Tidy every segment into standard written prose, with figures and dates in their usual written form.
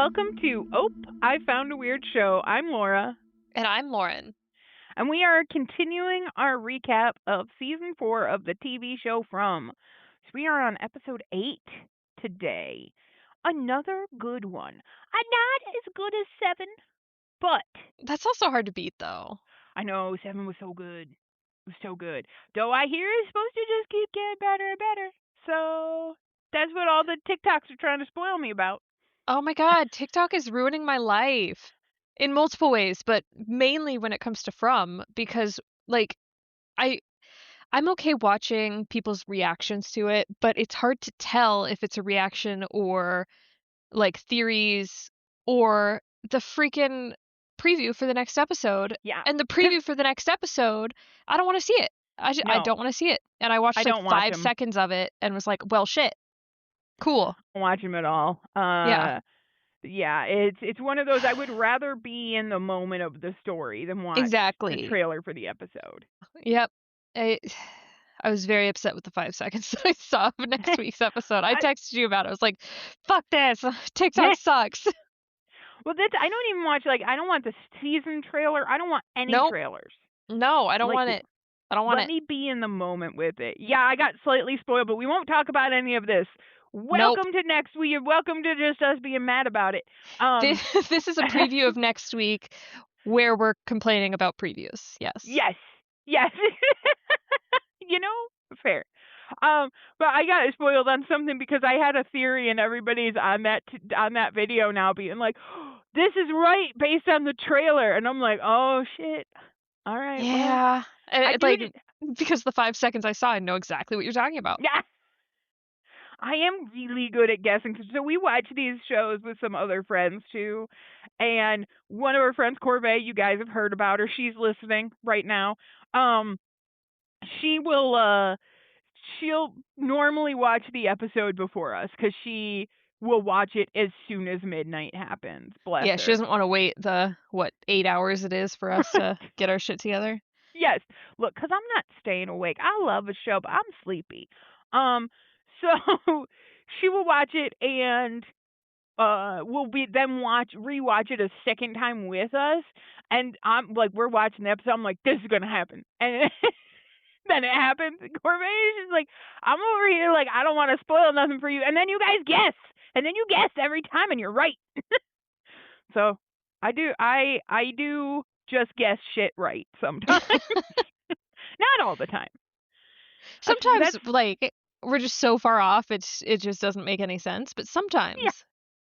welcome to I Found a Weird Show. I'm Laura, And I'm Lauren. and we are continuing our recap of season 4 of the TV show From. So we are on episode 8 today. Another good one. Not as good as 7, but That's also hard to beat, though. I know 7 was so good. It was so good. Though I hear it's supposed to just keep getting better and better. So that's what all the TikToks are trying to spoil me about. Oh my god, TikTok is ruining my life in multiple ways, but mainly when it comes to From, because like I I'm okay watching people's reactions to it, but it's hard to tell if it's a reaction or like theories or the freaking preview for the next episode. Yeah. And the preview for the next episode, I don't want to see it. I No, don't want to see it. And I watched I like don't watch 5 them. seconds of it and was like, well, shit. Cool. I don't watch them at all. Yeah. Yeah, it's one of those I would rather be in the moment of the story than watch the Exactly. trailer for the episode. Yep. I I was very upset with the 5 seconds that I saw of next week's episode. I I texted you about it. I was like, fuck this. TikTok sucks. well, that's I don't even watch I don't want the season trailer. I don't want any Nope. trailers. No, I don't Like want it. I don't want let it. me be in the moment with it. Yeah, I got slightly spoiled, but we won't talk about any of this. Nope. Welcome to next week. Welcome to just us being mad about it. This is a preview of next week where we're complaining about previews. Yes. Yes. Yes. Fair. But I got spoiled on something because I had a theory and everybody's on that video now being like, oh, "This is right based on the trailer," and I'm like, "Oh shit! All right, well, Yeah. And I it's do." like because the 5 seconds I saw, I know exactly what you're talking about. Yeah, I am really good at guessing. So we watch these shows with some other friends too, and one of our friends, Corvée, you guys have heard about her. She's listening right now. Um, she will she'll normally watch the episode before us because she will watch it as soon as midnight happens. Bless Yeah, her. she doesn't want to wait the 8 hours it is for us to get our shit together. Yes. Look, because I'm not staying awake. I love a show, but I'm sleepy. So she will watch it and we'll be then rewatch it a second time with us. And I'm like, we're watching the episode. I'm like, this is gonna happen, and then it happens. And Corvée is just like, I'm over here like I don't want to spoil nothing for you, and then you guys guess, and then you guess every time, and you're right. So I do just guess shit right sometimes, not all the time. Sometimes like we're just so far off it just doesn't make any sense, but Yeah.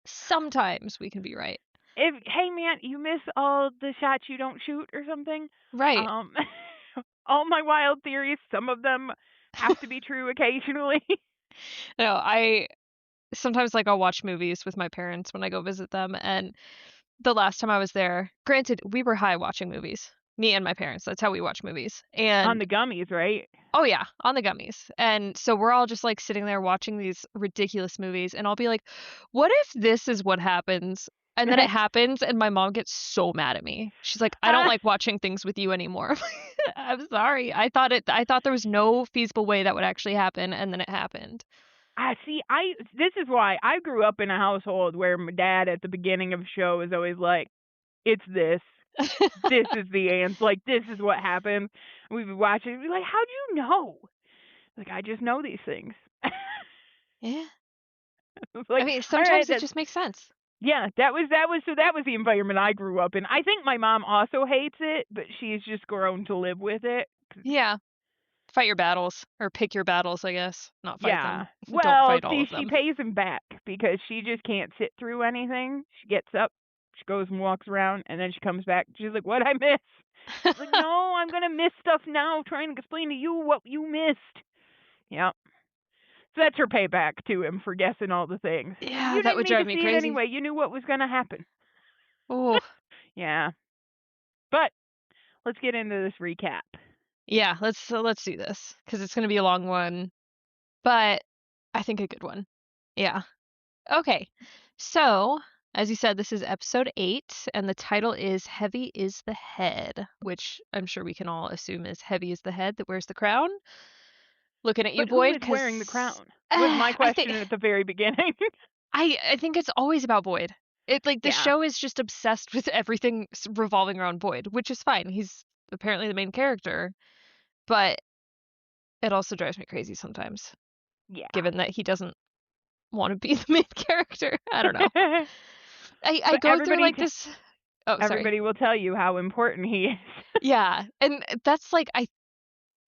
sometimes we can be right. If hey man, you miss all the shots you don't shoot or something. Right. All my wild theories, some of them have to be true occasionally. No, I sometimes like I'll watch movies with my parents when I go visit them, and the last time I was there, granted, we were high watching movies. Me and my parents, that's how we watch movies. On And the gummies, right? oh yeah, on the gummies. And so we're all just like sitting there watching these ridiculous movies, and I'll be like, what if this is what happens? And then it happens, and my mom gets so mad at me. She's like, I don't like watching things with you anymore. I'm sorry. I thought there was no feasible way that would actually happen, and then it happened. This is why I grew up in a household where my dad at the beginning of a show is always like, it's this. This is the answer. Like, this is what happened. We'd be watching. We'd be like, how'd you know? Like, I just know these things. Yeah. Like, I mean, sometimes right, it just makes sense. yeah, that was the environment I grew up in. I think my mom also hates it, but she's just grown to live with it. Yeah. Fight your battles, or pick your battles, I guess. Not fight Yeah. them. Don't Well, fight all see, of she them. pays him back because she just can't sit through anything. She gets up, she goes and walks around, and then she comes back. She's like, "What'd I miss?" She's like, "No, I'm gonna miss stuff now. Trying to explain to you what you missed." Yep. So that's her payback to him for guessing all the things. Yeah, You that didn't would need to drive me see it crazy. anyway. You knew what was gonna happen. Oh. Yeah. But let's get into this recap. Yeah, let's do this, because it's going to be a long one, but I think a good one. Yeah. Okay. So, as you said, this is episode 8, and the title is Heavy is the Head, which I'm sure we can all assume is Heavy is the Head that wears the crown. Looking at you, But Boyd, who is wearing the crown? Was my question at the very beginning. I think it's always about Boyd. It like the Yeah. show is just obsessed with everything revolving around Boyd, which is fine. He's apparently the main character, but it also drives me crazy sometimes, Yeah. given that he doesn't want to be the main character. I don't know. I But go through like this. Oh, sorry. everybody will tell you how important he is. Yeah, and that's like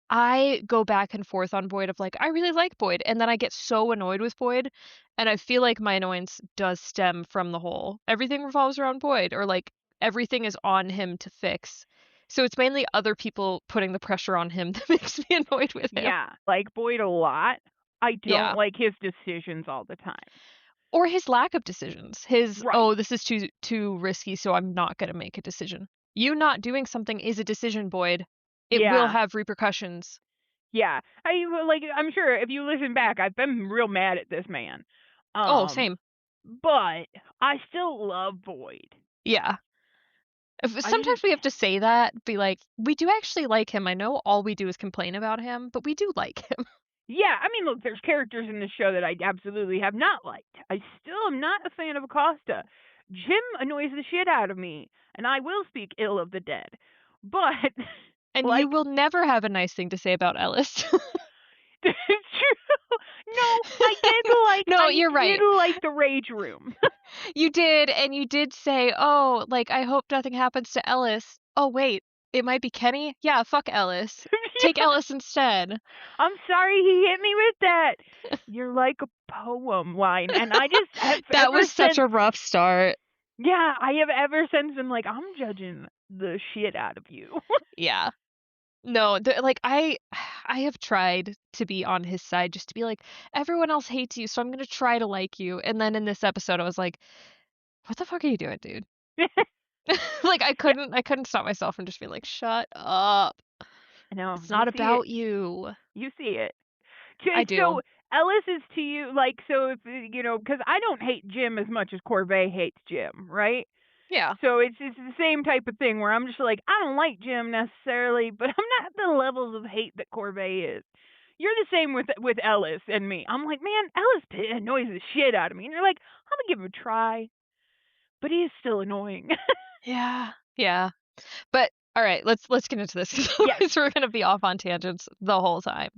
I go back and forth on Boyd of like, I really like Boyd, and then I get so annoyed with Boyd, and I feel like my annoyance does stem from the whole everything revolves around Boyd, or like everything is on him to fix. So it's mainly other people putting the pressure on him that makes me annoyed with him. Yeah, like Boyd a lot. I don't Yeah. like his decisions all the time. Or his lack of decisions. His, Right. oh, this is too risky, so I'm not gonna make a decision. You not doing something is a decision, Boyd. It will Yeah. have repercussions. Yeah. I'm sure if you listen back, I've been real mad at this man. Oh, Um, same. but I still love Boyd. Yeah. I just Sometimes we have to say that, be like, we do actually like him. I know all we do is complain about him, but we do like him. Yeah, I mean, look, there's characters in the show that I absolutely have not liked. I still am not a fan of Acosta. Jim annoys the shit out of me, and I will speak ill of the dead. But And you like, will never have a nice thing to say about Ellis. it's true. No, No, I you're did right. like the rage room. You did, and you did say, "Oh, like I hope nothing happens to Ellis." Oh, wait, it might be Kenny? Yeah, fuck Ellis. Take Yeah, Ellis instead. I'm sorry he hit me with that. You're like a poem line, and I just have That ever was such since. a rough start. Yeah, I have ever since been like, I'm judging the shit out of you. Yeah. No, like I have tried to be on his side just to be like, everyone else hates you, so I'm gonna try to like you. And then in this episode, I was like, what the fuck are you doing, dude? Like Yeah, I couldn't stop myself from just being like, shut up. no, It's you not see it. about you. You see it. I Okay, do. so Ellis is to you like so if because I don't hate Jim as much as Corvée hates Jim, right? Yeah. So it's the same type of thing where I'm just like I don't like Jim necessarily, but I'm not at the levels of hate that Corvée is. You're the same with Ellis and me. I'm like, man, Ellis annoys the shit out of me, and you're like, I'm gonna give him a try, but he is still annoying. Yeah. Yeah. But all right, let's get into this because Yes. otherwise we're gonna be off on tangents the whole time.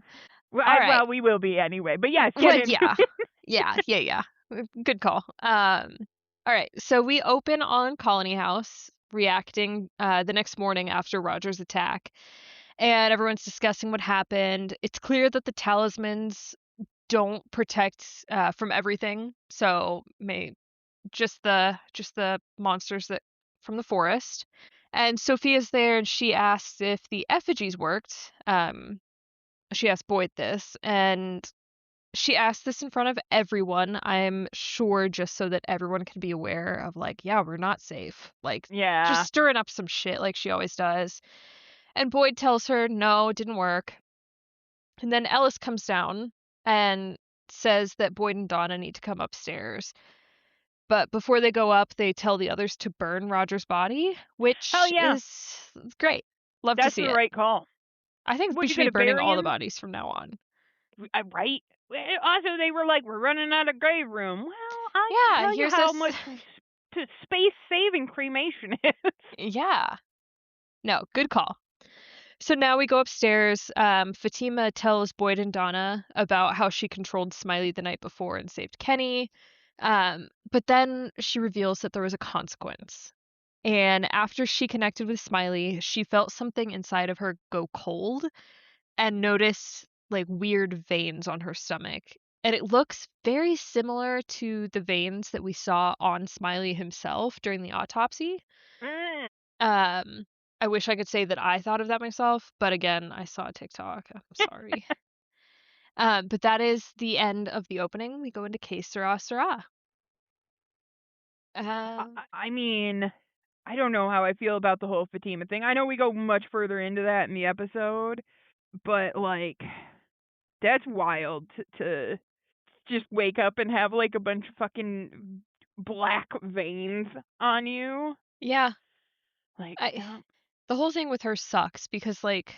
Well, All right. well, we will be anyway. But yes, get Well, into yeah. it. Yeah. Good call. All right. So we open on Colony House, reacting the next morning after Roger's attack, and everyone's discussing what happened. It's clear that the talismans don't protect from everything, so may just the monsters that from the forest. And Sophia's there, and she asks if the effigies worked. She asked Boyd this, and she asked this in front of everyone, I'm sure just so that everyone can be aware of like, yeah, we're not safe. Like just Yeah. stirring up some shit like she always does. And Boyd tells her, no, it didn't work. And then Ellis comes down and says that Boyd and Donna need to come upstairs. But before they go up, they tell the others to burn Roger's body, Hell which yeah. is great. Love to That's see the it. right call. I think we What, you should be gonna burning bury all the him? bodies from now on. Right. Also, they were like, we're running out of grave room. Well, I can Yeah, tell you here's how this. much space saving cremation is. Yeah. No, good call. So now we go upstairs. Fatima tells Boyd and Donna about how she controlled Smiley the night before and saved Kenny. But then she reveals that there was a consequence. And after she connected with Smiley, she felt something inside of her go cold and noticed like weird veins on her stomach. And it looks very similar to the veins that we saw on Smiley himself during the autopsy. Mm. Um, I wish I could say that I thought of that myself, but again, I saw a TikTok. I'm sorry. But that is the end of the opening. We go into Que Sera Sera. Um, I mean, I don't know how I feel about the whole Fatima thing. I know we go much further into that in the episode, but like, that's wild to just wake up and have like a bunch of fucking black veins on you. yeah, Like, I the whole thing with her sucks because like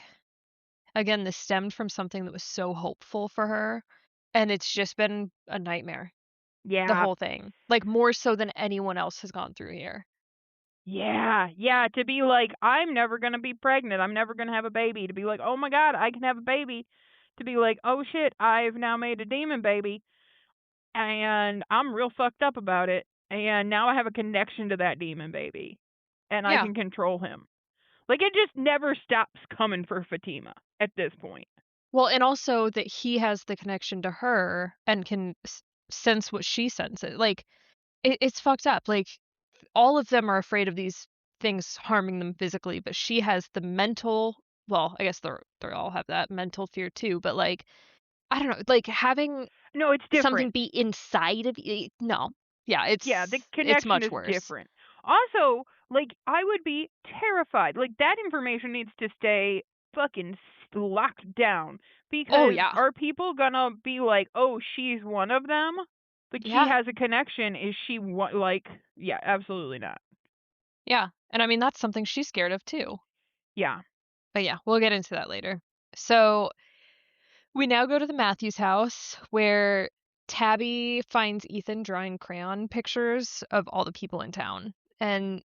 again, this stemmed from something that was so hopeful for her, and it's just been a nightmare. the Yeah. whole thing, like, more so than anyone else has gone through here. Yeah, yeah, to be like, "I'm never gonna be pregnant, I'm never gonna have a baby," to be like, "Oh my god, I can have a baby," to be like, "Oh shit, I've now made a demon baby, and I'm real fucked up about it, and now I have a connection to that demon baby, and I Yeah. can control him." Like, it just never stops coming for Fatima at this point. Well, and also that he has the connection to her and can sense what she senses. Like, it's fucked up. Like, all of them are afraid of these things harming them physically, but she has the mental. Well, I guess they all have that mental fear too. But like, I don't know. Like having No, it's something different. be inside of you. No, yeah, Yeah, the it's connection much is worse. different. Also, like, I would be terrified. Like, that information needs to stay fucking locked down Oh because yeah, are people gonna be like, "Oh, she's one of them? Like, she yeah, has a connection. Is she one?" Like, yeah, absolutely not. yeah. And I mean that's something she's scared of too. Yeah. But yeah, we'll get into that later. So we now go to the Matthews house where Tabby finds Ethan drawing crayon pictures of all the people in town. And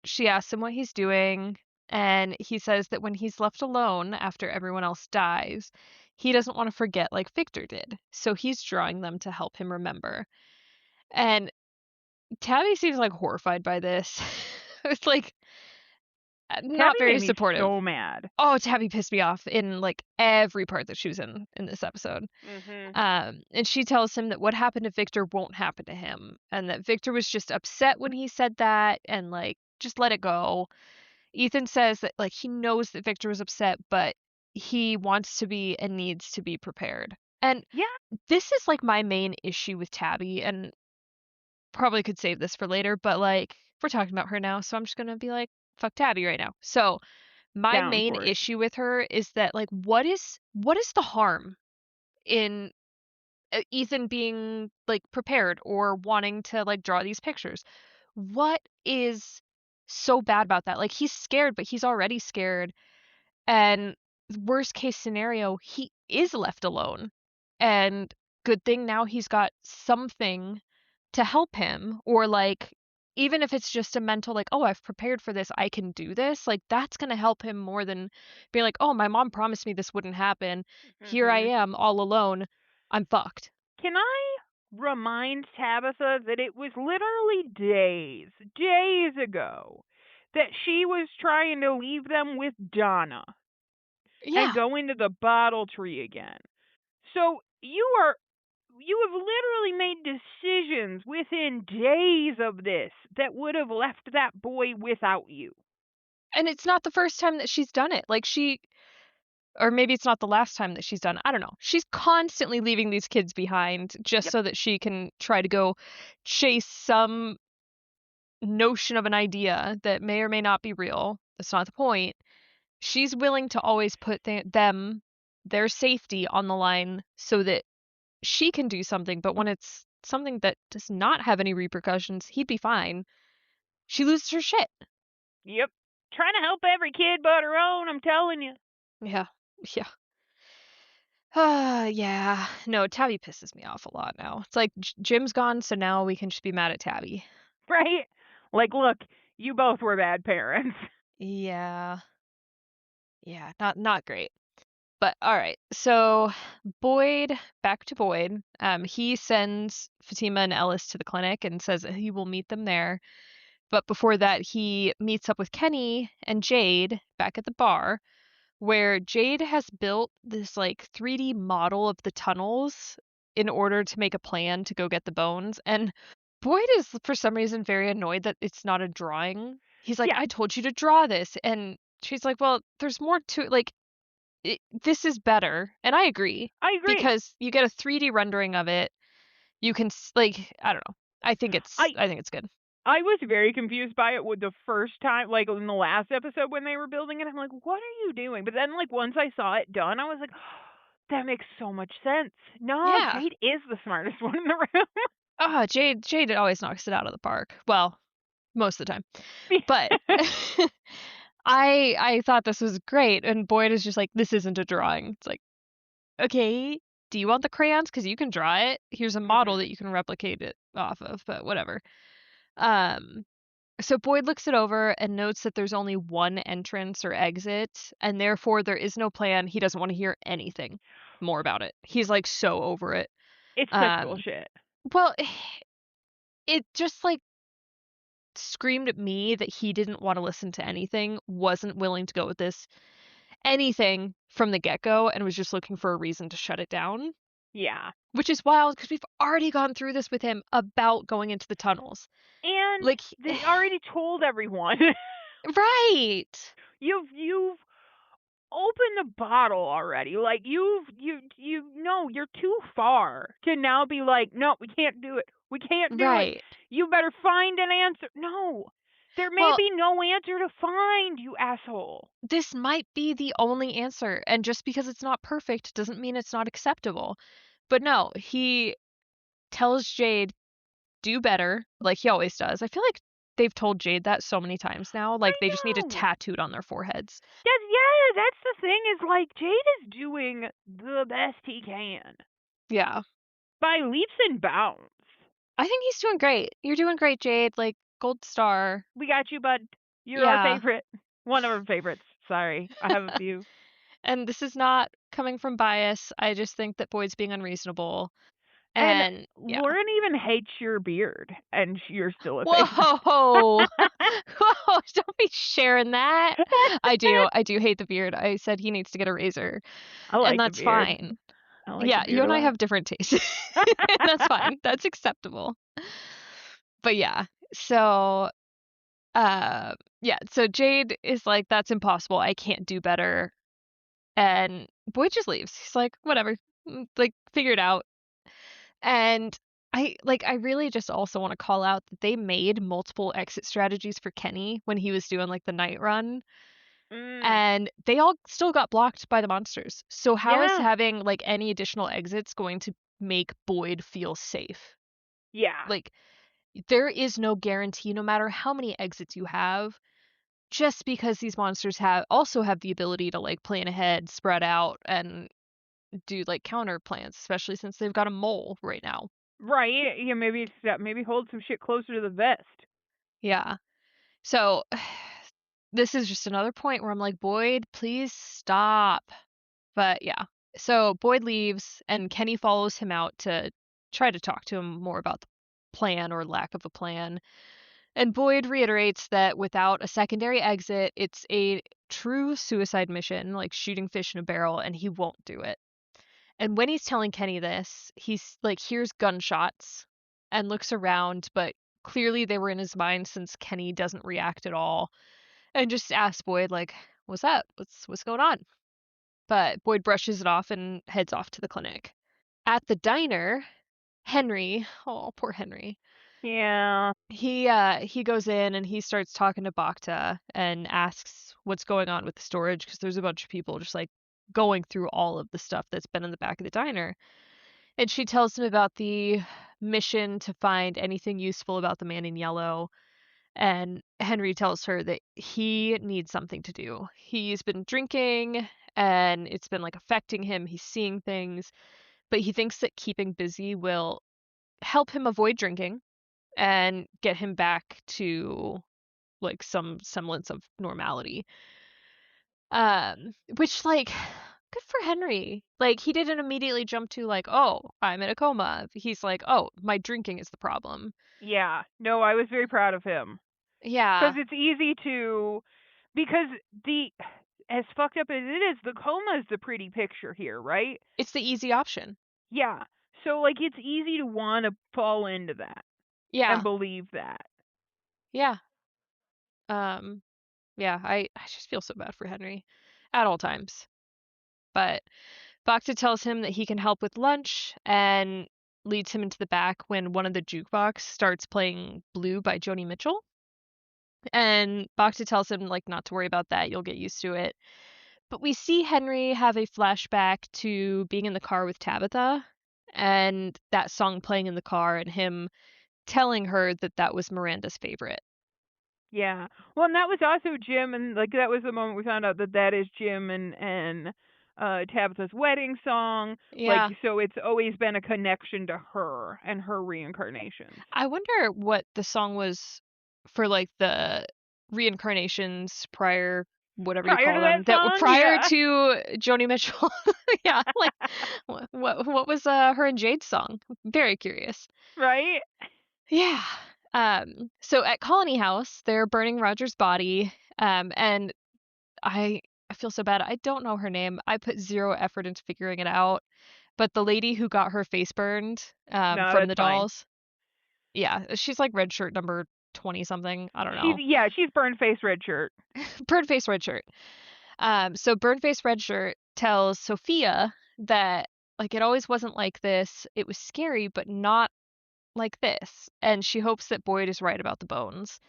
she asks him what he's doing. And he says that when he's left alone after everyone else dies, he doesn't want to forget like Victor did. So he's drawing them to help him remember. And Tabby seems like horrified by this. It's like not Tabby very made me supportive. so mad. Oh, Tabby pissed me off in like every part that she was in this episode. Mhm. And she tells him that what happened to Victor won't happen to him, and that Victor was just upset when he said that, and like just let it go. Ethan says that like he knows that Victor was upset, but he wants to be and needs to be prepared. And Yeah, this is like my main issue with Tabby, and probably could save this for later, but like we're talking about her now, so I'm just gonna be like, fuck Tabby right now. So my down main for it. issue with her is that like what is the harm in Ethan being like prepared or wanting to like draw these pictures? What is so bad about that? Like he's scared, but he's already scared. And worst case scenario, he is left alone. And good thing now he's got something to help him, or like even if it's just a mental like, oh, I've prepared for this, I can do this, like that's going to help him more than being like, oh, my mom promised me this wouldn't happen, here I Mhm. am all alone, I'm fucked. Can I remind Tabitha that it was literally days ago, that she was trying to leave them with Donna and Yeah. go into the bottle tree again? So you have literally made decisions within days of this that would have left that boy without you. And it's not the first time that she's done it, like she, or maybe it's not the last time that she's done it, I don't know, she's constantly leaving these kids behind just Yep. so that she can try to go chase some notion of an idea that may or may not be real. That's not the point. She's willing to always put their safety on the line so that she can do something, but when it's something that does not have any repercussions, he'd be fine. She loses her shit. Yep. Trying to help every kid but her own, I'm telling you. Yeah. Yeah. Yeah. No, Tabby pisses me off a lot now. It's like Jim's gone, so now we can just be mad at Tabby. Right? Like, look, you both were bad parents. Yeah. Yeah, not great. But all right. So Boyd, back to Boyd. He sends Fatima and Ellis to the clinic and says that he will meet them there. But before that, he meets up with Kenny and Jade back at the bar, where Jade has built this like 3D model of the tunnels in order to make a plan to go get the bones. And Boyd is for some reason very annoyed that it's not a drawing. He's like, Yeah, I told you to draw this. And she's like, well, there's more to it. Like, this is better. And I agree I agree. because you get a 3D rendering of it. You can, like, I don't know. I I think it's good. I was very confused by it with the first time, like in the last episode when they were building it. I'm like, what are you doing? But then, like, once I saw it done, I was like, that makes so much sense. No, Yeah. Jade is the smartest one in the room. Jade always knocks it out of the park. Well, most of the time. But I thought this was great, and Boyd is just like, this isn't a drawing. It's like, okay. do you want the crayons? Because you can draw it. Here's a model Mhm. that you can replicate it off of, but whatever. Um, so Boyd looks it over and notes that there's only one entrance or exit, and therefore there is no plan. He doesn't want to hear anything more about it. He's like so over it. It's such Um, bullshit. well, it just like screamed at me that he didn't want to listen to anything, wasn't willing to go with this anything from the get-go, and was just looking for a reason to shut it down, Yeah. which is wild because we've already gone through this with him about going into the tunnels. And Like, they already told everyone. right. You've opened the bottle already. Like you know you're too far to now be like, no, we can't do it. We can't do it. Right. You better find an answer. No. There may Well, be no answer to find, you asshole. this might be the only answer, and just because it's not perfect doesn't mean it's not acceptable. But no, he tells Jade, "Do better," like he always does. I feel like they've told Jade that so many times now, I like they just need it know. tattooed on their foreheads. That's the thing is like Jade is doing the best he can Yeah. by leaps and bounds. I think he's doing great. You're doing great, Jade, like, gold star. We got you, bud. You're our Yeah. favorite. One of our favorites. Sorry, I have a few. And this is not coming from bias, I just think that Boyd's being unreasonable, And and yeah. Lauren even hates your beard, and you're still a favorite. Whoa! Whoa, don't be sharing that. I do hate the beard. I said he needs to get a razor, I and like the that's beard. fine. I like the Yeah, you beard a and I lot. have different tastes. That's fine. That's acceptable. But yeah, so, so Jade is like, "That's impossible. I can't do better." And Boyd just leaves. He's like, "Whatever. Like, figure it out." And I really just also wanna call out that they made multiple exit strategies for Kenny when he was doing, like, the night run, Mm, and they all still got blocked by the monsters. So how is yeah, having, like, any additional exits going to make Boyd feel safe? yeah, Like, there is no guarantee no matter how many exits you have, just because these monsters have the ability to, like, plan ahead, spread out, and do, like, counter plans, especially since they've got a mole right now. right. Yeah, maybe it's that. Maybe hold some shit closer to the vest. Yeah. So, this is just another point where I'm like, "Boyd, please stop." But yeah. So Boyd leaves and Kenny follows him out to try to talk to him more about the plan or lack of a plan. And Boyd reiterates that without a secondary exit, it's a true suicide mission, like shooting fish in a barrel, and he won't do it. And when he's telling Kenny this, he's like hears gunshots and looks around, but clearly they were in his mind since Kenny doesn't react at all and just asks Boyd like, "What's up? What's going on?" But Boyd brushes it off and heads off to the clinic. At the diner, Henry, oh poor Henry, Yeah, he goes in and he starts talking to Bacta and asks what's going on with the storage because there's a bunch of people just like going through all of the stuff that's been in the back of the diner. And she tells him about the mission to find anything useful about the man in yellow. And Henry tells her that he needs something to do. He's been drinking and it's been like affecting him. He's seeing things, but he thinks that keeping busy will help him avoid drinking and get him back to like some semblance of normality. Which like good for Henry. Like he didn't immediately jump to like, "Oh, I'm in a coma." He's like, "Oh, my drinking is the problem." yeah. No, I was very proud of him because Yeah, it's easy to because the as fucked up as it is, the coma is the pretty picture here, right? it's the easy option. Yeah. So like it's easy to want to fall into that and Yeah. believe that. Yeah. Um yeah, I just feel so bad for Henry at all times. But Bacta tells him that he can help with lunch and leads him into the back when one of the jukebox starts playing Blue by Joni Mitchell. And Bacta tells him like not to worry about that, you'll get used to it. But we see Henry have a flashback to being in the car with Tabitha and that song playing in the car and him telling her that that was Miranda's favorite. Yeah. Well, and that was also Jim, and like that was the moment we found out that that is Jim and Tabitha's wedding song. Like, Yeah. so it's always been a connection to her and her reincarnations. I wonder what the song was for, like, the reincarnations prior, whatever you Prior call to them, that that were song, prior yeah. to Joni Mitchell. Yeah, like, what was, her and Jade's song? Very curious. Right? Yeah. So at Colony House, they're burning Roger's body, and I feel so bad. I don't know her name. I put 0 effort into figuring it out, but the lady who got her face burned, No, from that's the fine. dolls, yeah, she's like red shirt number 20 something. I don't know. She's burnt face red shirt. Burn face red shirt. So burn face red shirt tells Sophia that like it always wasn't like this. It was scary, but not like this. And she hopes that Boyd is right about the bones.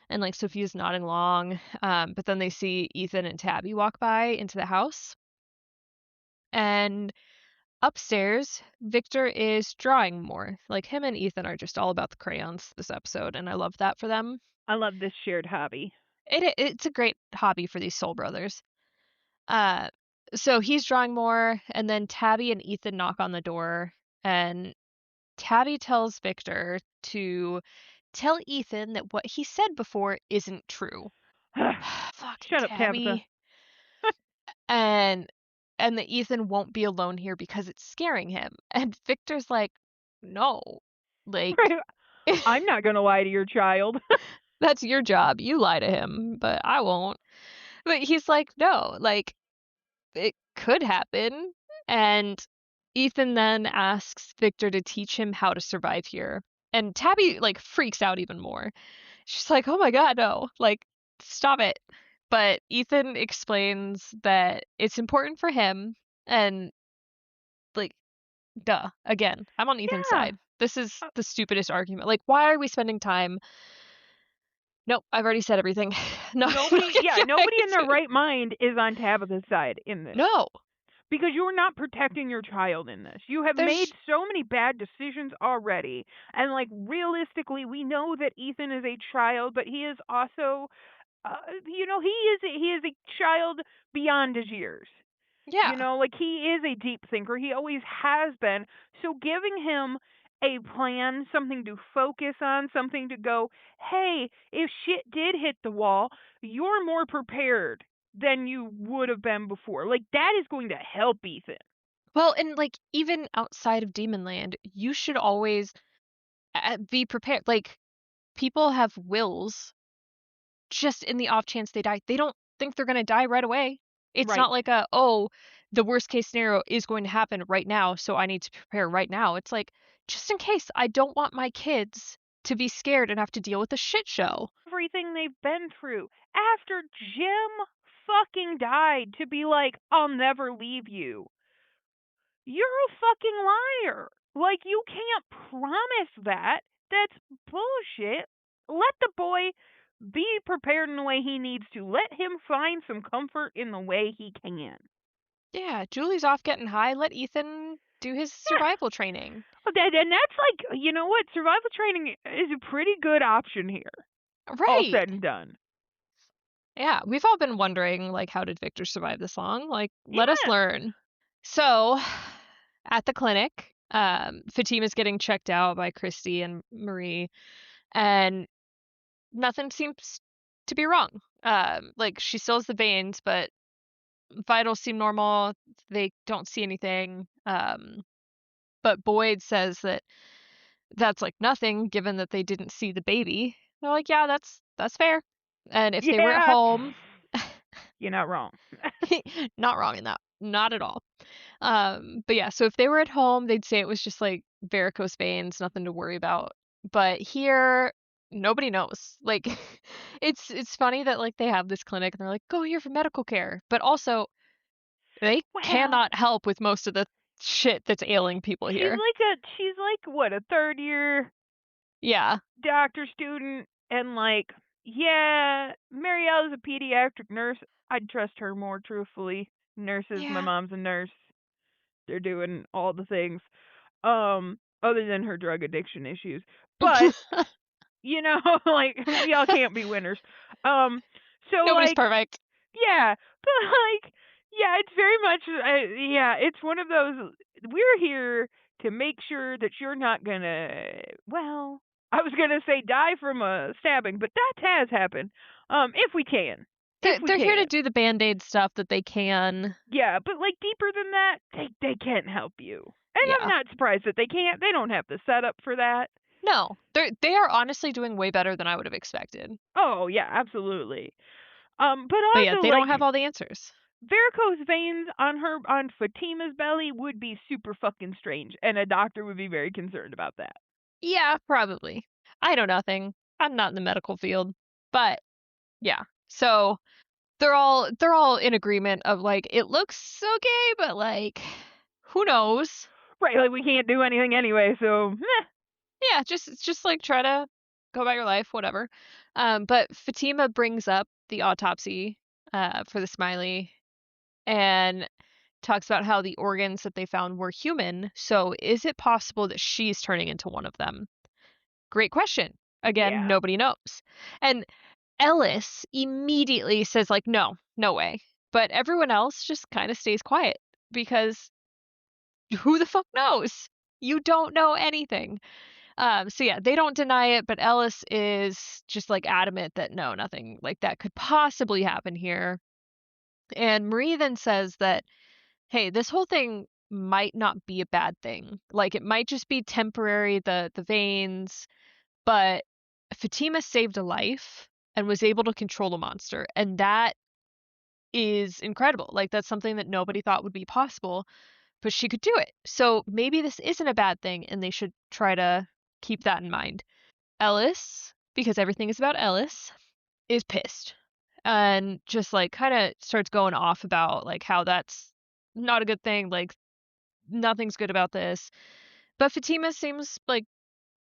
And like Sophia's nodding along. But then they see Ethan and Tabby walk by into the house. And upstairs, Victor is drawing more. Like him and Ethan are just all about the crayons this episode, and I love that for them. I love this shared hobby. It's a great hobby for these soul brothers. Uh, so he's drawing more, and then Tabby and Ethan knock on the door, and Tabby tells Victor to tell Ethan that what he said before isn't true. Fucking Shut up, Tabitha. Tabby. And that Ethan won't be alone here because it's scaring him. And Victor's like, "No. Like I'm not gonna lie to your child. that's your job. You lie to him, but I won't." But he's like, "No, like it could happen." And Ethan then asks Victor to teach him how to survive here. And Tabby like freaks out even more. She's like, "Oh my god, no. Like stop it." But Ethan explains that it's important for him and like duh. Again, I'm on Ethan's Yeah. side. This is Uh, the stupidest argument. Like, why are we spending time? Nope, I've already said everything. No, I'm not Nobody, gonna yeah, get back nobody in their into it. right mind is on Tabitha's side in this. No, Because you're not protecting your child in this. You have made there's so many bad decisions already. And like realistically, we know that Ethan is a child, but he is also he is a child beyond his years. yeah. Like he is a deep thinker. He always has been. So giving him a plan, something to focus on, something to go, hey, if shit did hit the wall, you're more prepared than you would have been before. Like that is going to help Ethan. Well, and like even outside of Demonland, you should always be prepared. Like people have wills just in the off chance they die. They don't think they're going to die right away. It's Right. not like oh, the worst case scenario is going to happen right now, so I need to prepare right now. It's like, just in case, I don't want my kids to be scared and have to deal with a shit show. Everything they've been through after Jim fucking died to be like, I'll never leave you. You're a fucking liar. Like, you can't promise that. That's bullshit. Let the boy be prepared in the way he needs to. Let him find some comfort in the way he can. Yeah, Julie's off getting high. Let Ethan do his Yeah. survival training. And that's like, you know what? Survival training is a pretty good option here, all Right. said and done. Yeah, we've all been wondering, like, how did Victor survive this long? Like, let us Yeah. learn. So, at the clinic, Fatima's getting checked out by Christy and Marie, and nothing seems to be wrong. Like, she still has the veins, but vitals seem normal. They don't see anything. But Boyd says that that's like nothing, given that they didn't see the baby. They're like, yeah, that's fair. And if they were at Yeah. home, You're not wrong. not wrong in that, not at all. But yeah, so if they were at home, they'd say it was just like varicose veins, nothing to worry about. But here, nobody knows. Like, it's funny that like they have this clinic and they're like, go here for medical care, but also they Well, cannot help with most of the shit that's ailing people here. she's like what, a third year Yeah, doctor student, and like, yeah, Marielle's a pediatric nurse. I'd trust her more, truthfully. Nurses, my yeah. mom's a nurse. They're doing all the things. Other than her drug addiction issues. But, like we all can't be winners. So Nobody's like, perfect. yeah, but like Yeah, it's very much, yeah, it's one of those, we're here to make sure that you're not gonna, well, I was gonna say die from a stabbing, but that has happened. If we can. If we They're here to can. do the Band-Aid stuff that they can. Yeah, but like deeper than that, they can't help you. And I'm Yeah. not surprised that they can't. They don't have the setup for that. No, they are honestly doing way better than I would have expected. Oh yeah, absolutely. But But yeah, also they don't like have all the answers. varicose veins on Fatima's belly would be super fucking strange, and a doctor would be very concerned about that. Yeah, probably. I know nothing. I'm not in the medical field. But yeah. So they're all in agreement of like it looks okay, but like who knows? Right, like we can't do anything anyway, so meh. Yeah, just like try to go about your life, whatever. But Fatima brings up the autopsy for the Smiley and talks about how the organs that they found were human. So is it possible that she's turning into one of them? Great question. Again, Yeah. nobody knows. And Ellis immediately says like no, no way. But everyone else just kind of stays quiet because who the fuck knows? You don't know anything. So yeah, they don't deny it, but Ellis is just like adamant that no, nothing like that could possibly happen here. And Marie then says that, hey, this whole thing might not be a bad thing. Like it might just be temporary, the veins, but Fatima saved a life and was able to control the monster. And that is incredible. Like that's something that nobody thought would be possible, but she could do it. So maybe this isn't a bad thing and they should try to keep that in mind. Ellis, because everything is about Ellis, is pissed and just like kind of starts going off about like how that's not a good thing, like nothing's good about this. But Fatima seems like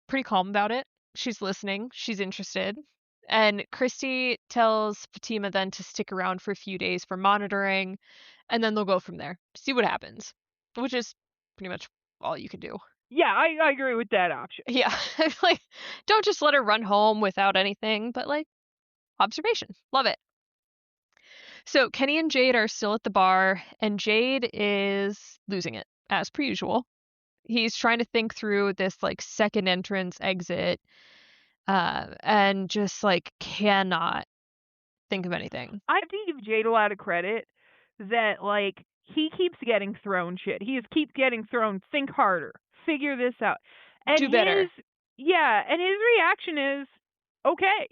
pretty calm about it. She's listening, she's interested. And Christy tells Fatima then to stick around for a few days for monitoring, and then they'll go from there. See what happens, which is pretty much all you can do. Yeah, I agree with that option. Yeah, like don't just let her run home without anything, but like observation. Love it. So Kenny and Jade are still at the bar, and Jade is losing it, as per usual. He's trying to think through this like second entrance exit, and just like cannot think of anything. I have to give Jade a lot of credit that like he keeps getting thrown shit. He just keeps getting thrown think harder, figure this out. And Do better. his reaction is okay,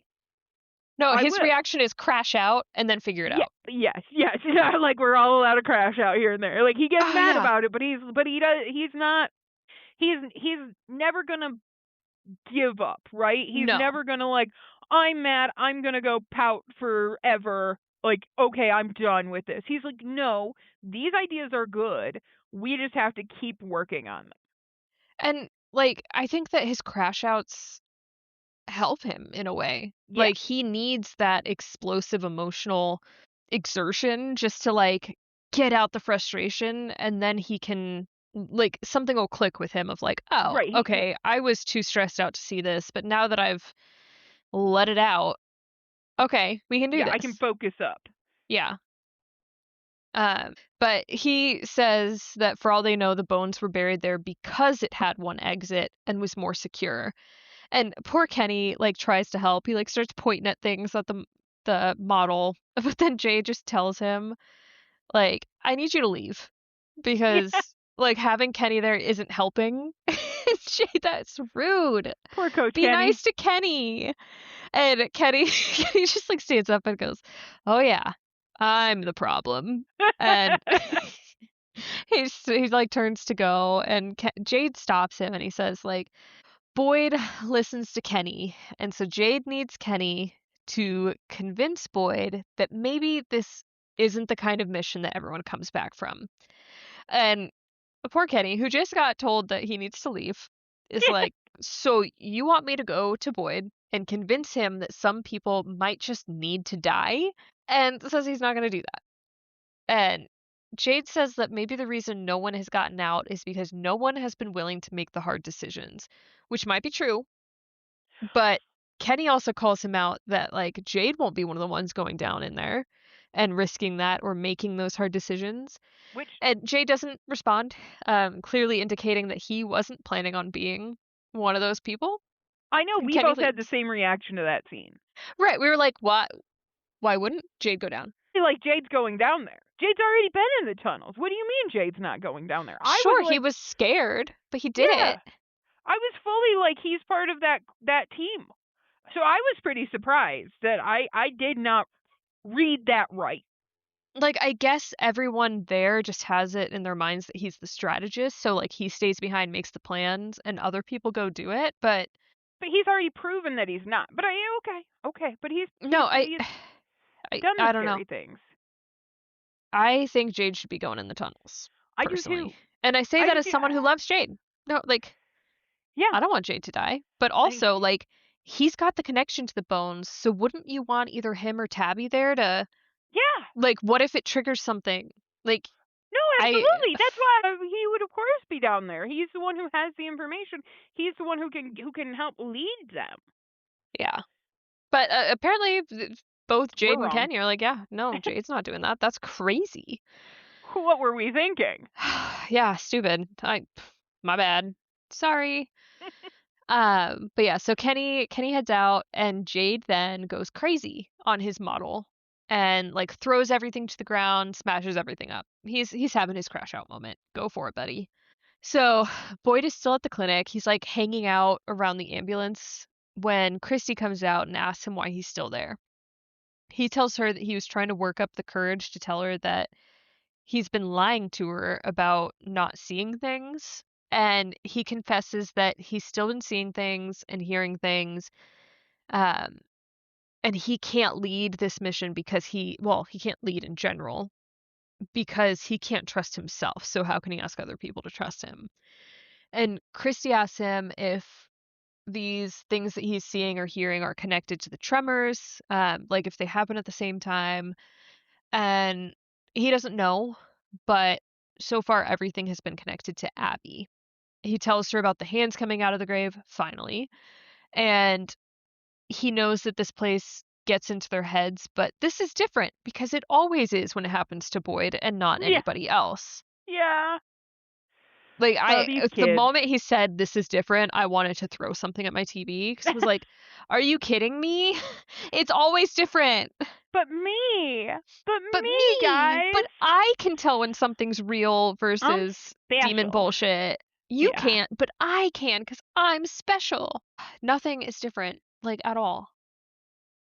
No, I his will. reaction is crash out and then figure it Yeah, out. yes. Like we're all allowed to crash out here and there. Like he gets Oh mad yeah. about it, but he's not he's never gonna give up, right? He's No. never gonna like, I'm mad, I'm gonna go pout forever. Like, okay, I'm done with this. He's like, no, these ideas are good. We just have to keep working on them. And like I think that his crash outs help him in a way. Yeah, Like he needs that explosive emotional exertion just to like get out the frustration and then he can like something will click with him of like, "Oh, right. okay, I was too stressed out to see this, but now that I've let it out, okay, we can do Yeah, I can this." focus up. Yeah. But he says that for all they know, the bones were buried there because it had one exit and was more secure. And poor Kenny like tries to help. He like starts pointing at things at the model, but then Jay just tells him like, "I need you to leave Yeah, because like having Kenny there isn't helping." Jay, that's rude. poor Coach Be Kenny. nice to Kenny. And Kenny Kenny just like stands up and goes, "Oh yeah, I'm the problem." And he like turns to go and Jade stops him and he says like, Boyd listens to Kenny, and so Jade needs Kenny to convince Boyd that maybe this isn't the kind of mission that everyone comes back from. And poor Kenny, who just got told that he needs to leave, is Yeah, like, "So you want me to go to Boyd and convince him that some people might just need to die?" And says he's not going to do that. And Jade says that maybe the reason no one has gotten out is because no one has been willing to make the hard decisions, which might be true, but Kenny also calls him out that, like, Jade won't be one of the ones going down in there and risking that or making those hard decisions. Which And Jade doesn't respond, clearly indicating that he wasn't planning on being one of those people. I know And we Kenny both had the leaves. same reaction to that scene. Right, we were like, why wouldn't Jade go down? I feel like Jade's going down there. Jade's already been in the tunnels. What do you mean Jade's not going down there? I was Sure, he like, was scared, but he did yeah. it. I was fully like he's part of that team. So I was pretty surprised that I did not read that right. Like, I guess everyone there just has it in their minds that he's the strategist, so, like, he stays behind, makes the plans, and other people go do it, but But he's already proven that he's not. But okay. But he's no, he's done the I don't know. scary things. I think Jade should be going in the tunnels, I do too. personally. And I say I that do as too. someone who loves Jade. No, like, Yeah. I don't want Jade to die, but I also, like, he's got the connection to the bones, so wouldn't you want either him or Tabby there to, yeah. like, what if it triggers something? Like, No, I absolutely. That's why he would of course be down there. He's the one who has the information. He's the one who can help lead them. yeah. But, apparently, both We're Jade and wrong. Kenny are like, "Yeah, no, Jade's not doing that. That's crazy." What were we thinking? Yeah, stupid. My bad. Sorry. But yeah, so Kenny heads out and Jade then goes crazy on his model and like throws everything to the ground, smashes everything up. He's having his crash out moment. Go for it, buddy. So Boyd is still at the clinic. He's like hanging out around the ambulance when Christy comes out and asks him why he's still there. He tells her that he was trying to work up the courage to tell her that he's been lying to her about not seeing things. And he confesses that he's still been seeing things and hearing things. Um, and he can't lead this mission because he can't lead in general because he can't trust himself. So how can he ask other people to trust him? And Christy asks him if these things that he's seeing or hearing are connected to the tremors, like if they happen at the same time. And he doesn't know, but so far everything has been connected to Abby. He tells her about the hands coming out of the grave, finally, and he knows that this place gets into their heads, but this is different because it always is when it happens to Boyd and not Yeah. anybody else. Yeah. Like These the kids. moment he said this is different, I wanted to throw something at my TV because I was like, "Are you kidding me? It's always different." But me. But But me, me, guys. but I can tell when something's real I'm versus demon special. bullshit. You Yeah. can't, but I can because I'm special. Nothing is different, like at all,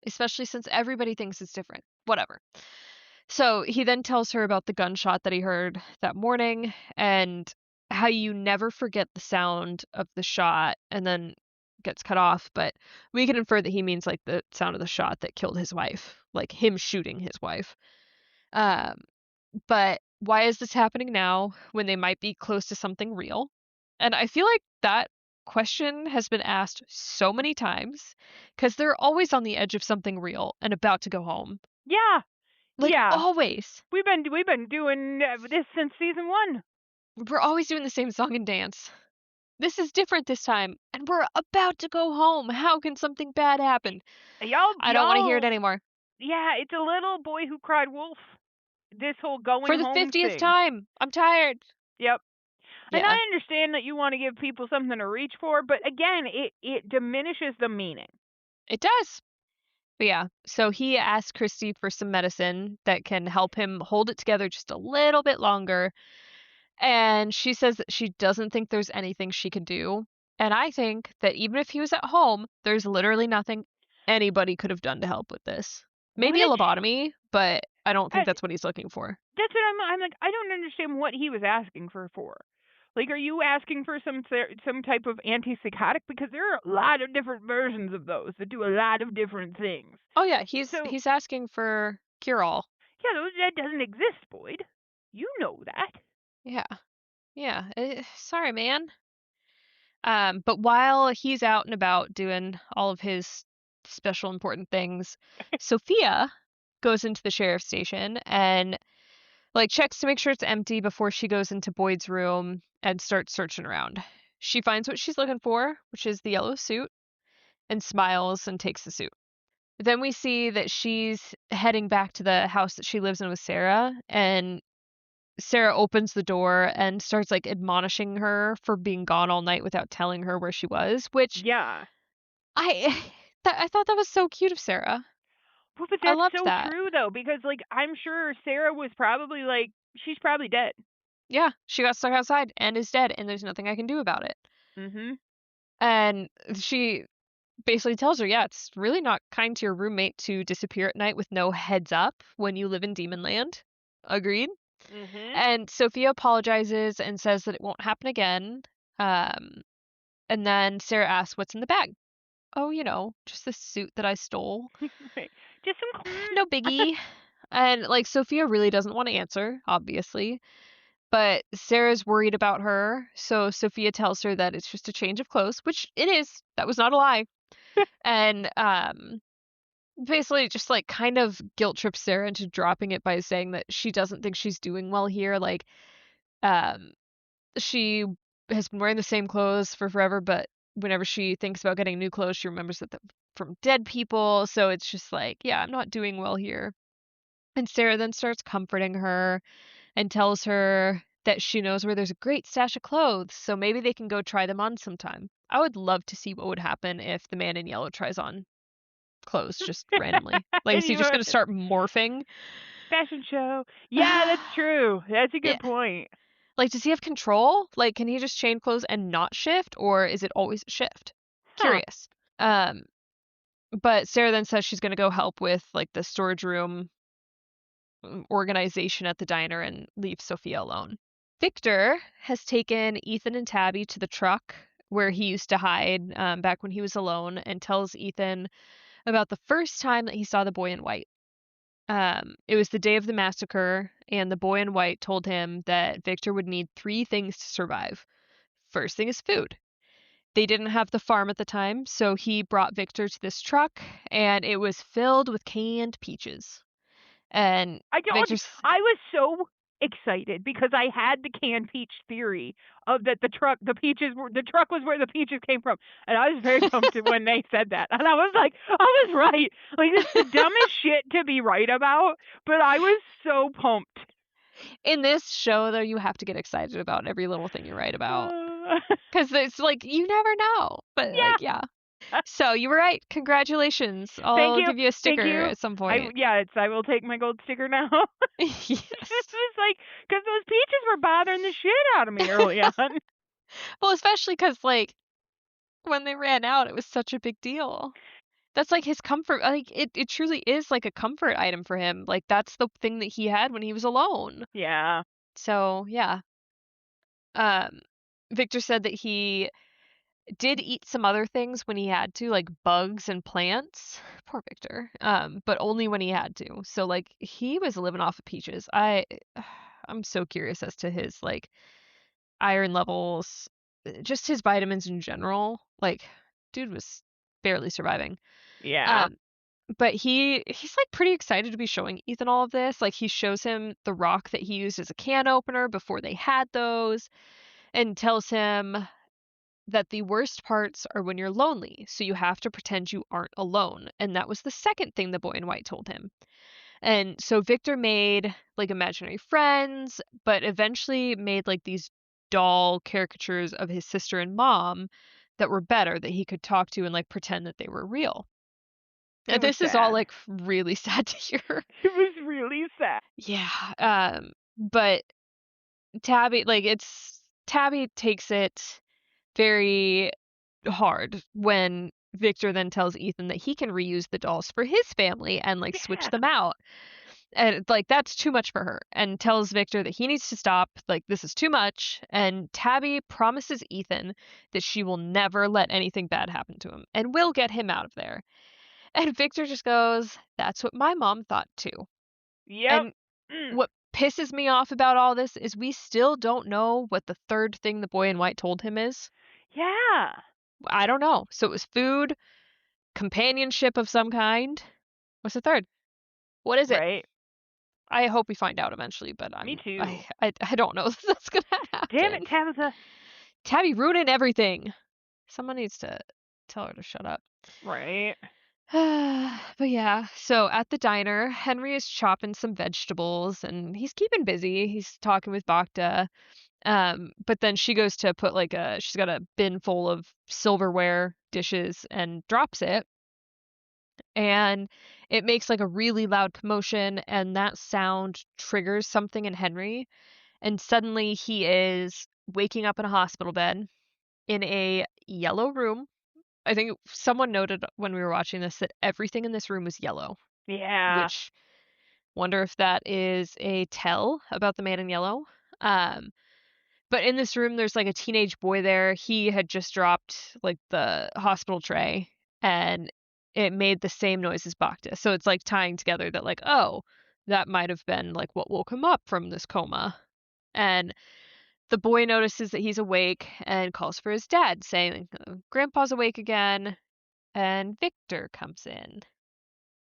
especially since everybody thinks it's different. Whatever. So he then tells her about the gunshot that he heard that morning and how you never forget the sound of the shot and then gets cut off. But we can infer that he means like the sound of the shot that killed his wife, like him shooting his wife. Um, but why is this happening now when they might be close to something real? And I feel like that question has been asked so many times because they're always on the edge of something real and about to go home. Yeah. Like Yeah. always. We've been doing this since season 1. We're always doing the same song and dance. This is different this time, and we're about to go home. How can something bad happen? I don't want to hear it Y'all. anymore. Yeah, it's a little boy who cried wolf. This whole going For the home 50th thing. time. I'm tired. Yep. And I Yeah, understand that you want to give people something to reach for, but again, it diminishes the meaning. it does. But yeah, so he asked Christy for some medicine that can help him hold it together just a little bit longer. And she says that she doesn't think there's anything she can do. And I think that even if he was at home, there's literally nothing anybody could have done to help with this. Maybe a Which lobotomy, but I don't think uh, that's what he's looking for. that's what I'm like. I don't understand what he was asking for. Like, are you asking for some type of antipsychotic? Because there are a lot of different versions of those that do a lot of different things. Oh yeah, So he's asking for cure all. yeah, that doesn't exist, Boyd. You know that. Yeah. Yeah. Sorry, man. But while he's out and about doing all of his special important things, Sophia goes into the sheriff's station and like checks to make sure it's empty before she goes into Boyd's room and starts searching around. She finds what she's looking for, which is the yellow suit, and smiles and takes the suit. Then we see that she's heading back to the house that she lives in with Sarah, and Sarah opens the door and starts, like, admonishing her for being gone all night without telling her where she was, which Yeah. I I thought that was so cute of Sarah. Well, but I that's loved so that. true though, because like I'm sure Sarah was probably like she's probably dead. Yeah, she got stuck outside and is dead, and there's nothing I can do about it. Mhm. And she basically tells her, "Yeah, it's really not kind to your roommate to disappear at night with no heads up when you live in Demon Land." Agreed. Mhm. And Sophia apologizes and says that it won't happen again. Um, and then Sarah asks, "What's in the bag?" "Oh, just this suit that I stole." Right. Just some No biggie. And, like, Sophia really doesn't wanna answer, obviously, but Sarah's worried about her, so Sophia tells her that it's just a change of clothes, which it is. That was not a lie. And, basically just, like, kind of guilt trips Sarah into dropping it by saying that she doesn't think she's doing well here, like, um, she has been wearing the same clothes for forever, but whenever she thinks about getting new clothes, she remembers that from dead people, so it's just like, "Yeah, I'm not doing well here." And Sarah then starts comforting her and tells her that she knows where there's a great stash of clothes, so maybe they can go try them on sometime. I would love to see what would happen if the man in yellow tries on clothes just randomly. Like, and is he you just were gonna start morphing? fashion show. Yeah, that's true. That's a Yeah. good point. Like, does he have control? Like, can he just change clothes and not shift, or is it always a shift? Huh. Curious. Um, but Sarah then says she's gonna go help with, like, the storage room organization at the diner and leave Sophia alone. Victor has taken Ethan and Tabby to the truck where he used to hide back when he was alone and tells Ethan about the first time that he saw the boy in white. It was the day of the massacre, and the boy in white told him that Victor would need three things to survive. First thing is food. They didn't have the farm at the time, so he brought Victor to this truck, and it was filled with canned peaches. And I told you Victor's I was so excited because I had the canned peach theory of that the truck was where the peaches came from, and I was very pumped when they said that, and I was like, I was right. Like it's the dumbest shit to be right about, but I was so pumped. In this show, though, you have to get excited about every little thing you write about, Uh, 'cause it's like, you never know, but, like, yeah. yeah. So, you were right, congratulations. Thank I'll you. give you a Thank sticker you. at some point. I will take my gold sticker now. Yes. It's like because those peaches were bothering the shit out of me early on. Well, especially 'cause, like, when they ran out, it was such a big deal. That's, like, his comfort, like, it truly is, like, a comfort item for him, like, that's the thing that he had when he was alone. Yeah. So, yeah. Um, Victor said that he did eat some other things when he had to, like bugs and plants. Poor Victor. But only when he had to. So like he was living off of peaches. I'm so curious as to his like iron levels, just his vitamins in general. Like dude was barely surviving. Yeah. Um but he's like pretty excited to be showing Ethan all of this. Like he shows him the rock that he used as a can opener before they had those and tells him that the worst parts are when you're lonely, so you have to pretend you aren't alone. And that was the second thing the boy in white told him. And so Victor made like imaginary friends, but eventually made like these doll caricatures of his sister and mom that were better that he could talk to and like pretend that they were real. It And was this is all sad. like really sad to hear. It was really sad. Yeah. But Tabby takes it very hard when Victor then tells Ethan that he can reuse the dolls for his family and like switch Yeah. them out. And like that's too much for her and tells Victor that he needs to stop, like this is too much. And Tabby promises Ethan that she will never let anything bad happen to him and will get him out of there. And Victor just goes, "That's what my mom thought too." Yep. And Mm. what pisses me off about all this is we still don't know what the third thing the boy in white told him is. Yeah. I don't know. So it was food, companionship of some kind. What's the third? What is it? Right. I hope we find out eventually, but Me too. I don't know if that's gonna Damn it, happen. Tabitha. Tabby ruining everything. Someone needs to tell her to shut up. Right. But yeah, so at the diner, Henry is chopping some vegetables and he's keeping busy. He's talking with Bacta. But then she goes to put she's got a bin full of silverware dishes and drops it. And it makes like a really loud commotion, and that sound triggers something in Henry. And suddenly he is waking up in a hospital bed in a yellow room. I think someone noted when we were watching this that everything in this room was yellow, Yeah. which wonder if that is a tell about the man in yellow. Um, but in this room, there's like a teenage boy there. He had just dropped like the hospital tray and it made the same noise as Bacta. So it's like tying together that, like, oh, that might have been like what woke him up from this coma. And the boy notices that he's awake and calls for his dad, saying, Grandpa's awake again. And Victor comes in.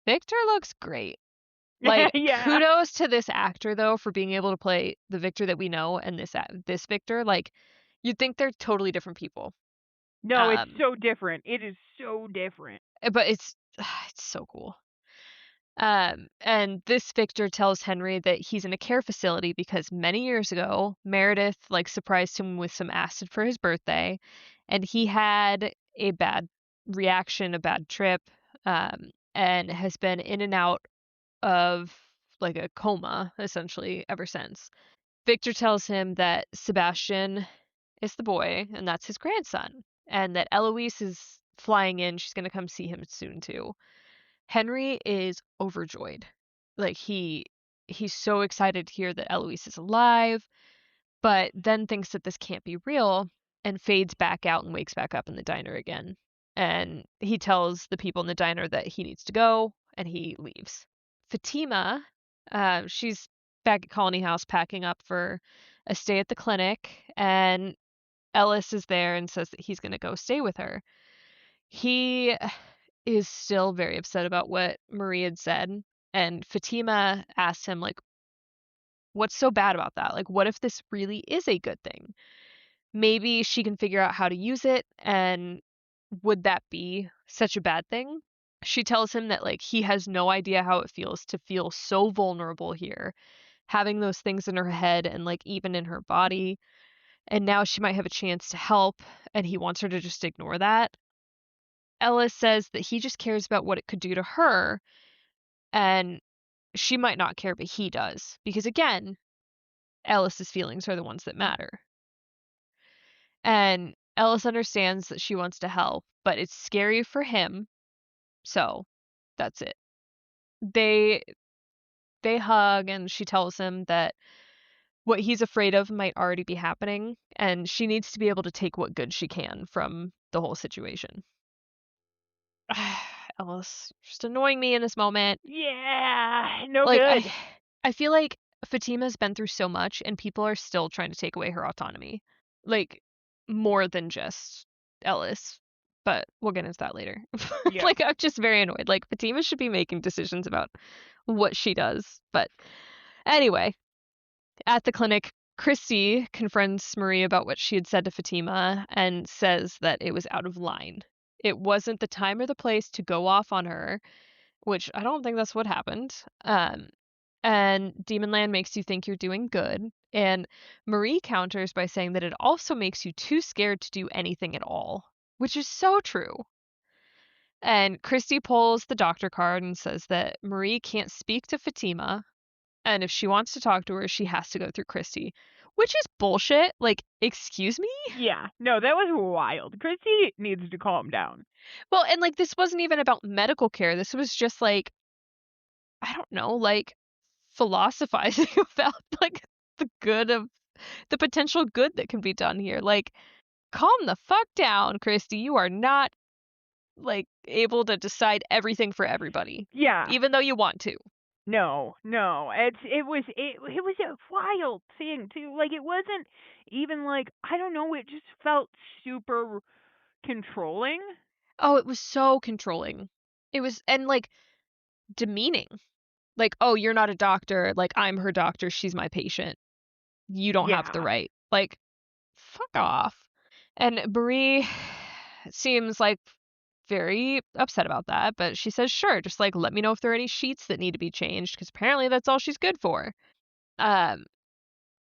Victor looks great. Like, Yeah. kudos to this actor though for being able to play the Victor that we know and this Victor. Like, you'd think they're totally different people. No, it's Um, so different. It is so different. but it's so cool. And this Victor tells Henry that he's in a care facility because many years ago, Meredith like surprised him with some acid for his birthday, and he had a bad reaction, a bad trip, and has been in and out of like a coma essentially ever since. Victor tells him that Sebastian is the boy and that's his grandson, and that Eloise is flying in. She's going to come see him soon too. Henry is overjoyed. Like he's so excited to hear that Eloise is alive, but then thinks that this can't be real and fades back out and wakes back up in the diner again. And he tells the people in the diner that he needs to go and he leaves. Fatima, she's back at Colony House packing up for a stay at the clinic, and Ellis is there and says that he's going to go stay with her. He is still very upset about what Marie had said, and Fatima asks him, like, what's so bad about that? Like, what if this really is a good thing? Maybe she can figure out how to use it, and would that be such a bad thing? She tells him that, like, he has no idea how it feels to feel so vulnerable here, having those things in her head and, like, even in her body, and now she might have a chance to help, and he wants her to just ignore that. Ellis says that he just cares about what it could do to her, and she might not care, but he does. Because again, Ellis's feelings are the ones that matter. And Ellis understands that she wants to help, but it's scary for him, so that's it. They they hug and she tells him that what he's afraid of might already be happening, and she needs to be able to take what good she can from the whole situation. Ellis, just annoying me in this moment. Yeah. No Like good. I feel like Fatima's been through so much and people are still trying to take away her autonomy. Like more than just Ellis. But we'll get into that later. Yep. Like I'm just very annoyed. Like Fatima should be making decisions about what she does. But anyway, at the clinic, Christy confronts Marie about what she had said to Fatima and says that it was out of line. It wasn't the time or the place to go off on her, which I don't think that's what happened. And Demonland makes you think you're doing good. And Marie counters by saying that it also makes you too scared to do anything at all, which is so true. And Christy pulls the doctor card and says that Marie can't speak to Fatima, and if she wants to talk to her, she has to go through Christy, which is bullshit. Like, excuse me? Yeah. No, that was wild. Chrissy needs to calm down. Well, and like, this wasn't even about medical care. This was just like, I don't know, like philosophizing about like the good of the potential good that can be done here. Like, calm the fuck down, Christy. You are not like able to decide everything for everybody, Yeah. even though you want to. No, no. It was a wild thing too. Like it wasn't even like I don't know, it just felt super controlling. Oh, it was so controlling. It was, and like demeaning. Like, oh, you're not a doctor. Like, I'm her doctor. She's my patient. You don't have the Yeah. right. Like, fuck off. And Marie seems like very upset about that, but she says, "Sure, just, like, let me know if there are any sheets that need to be changed," because apparently that's all she's good for. Um,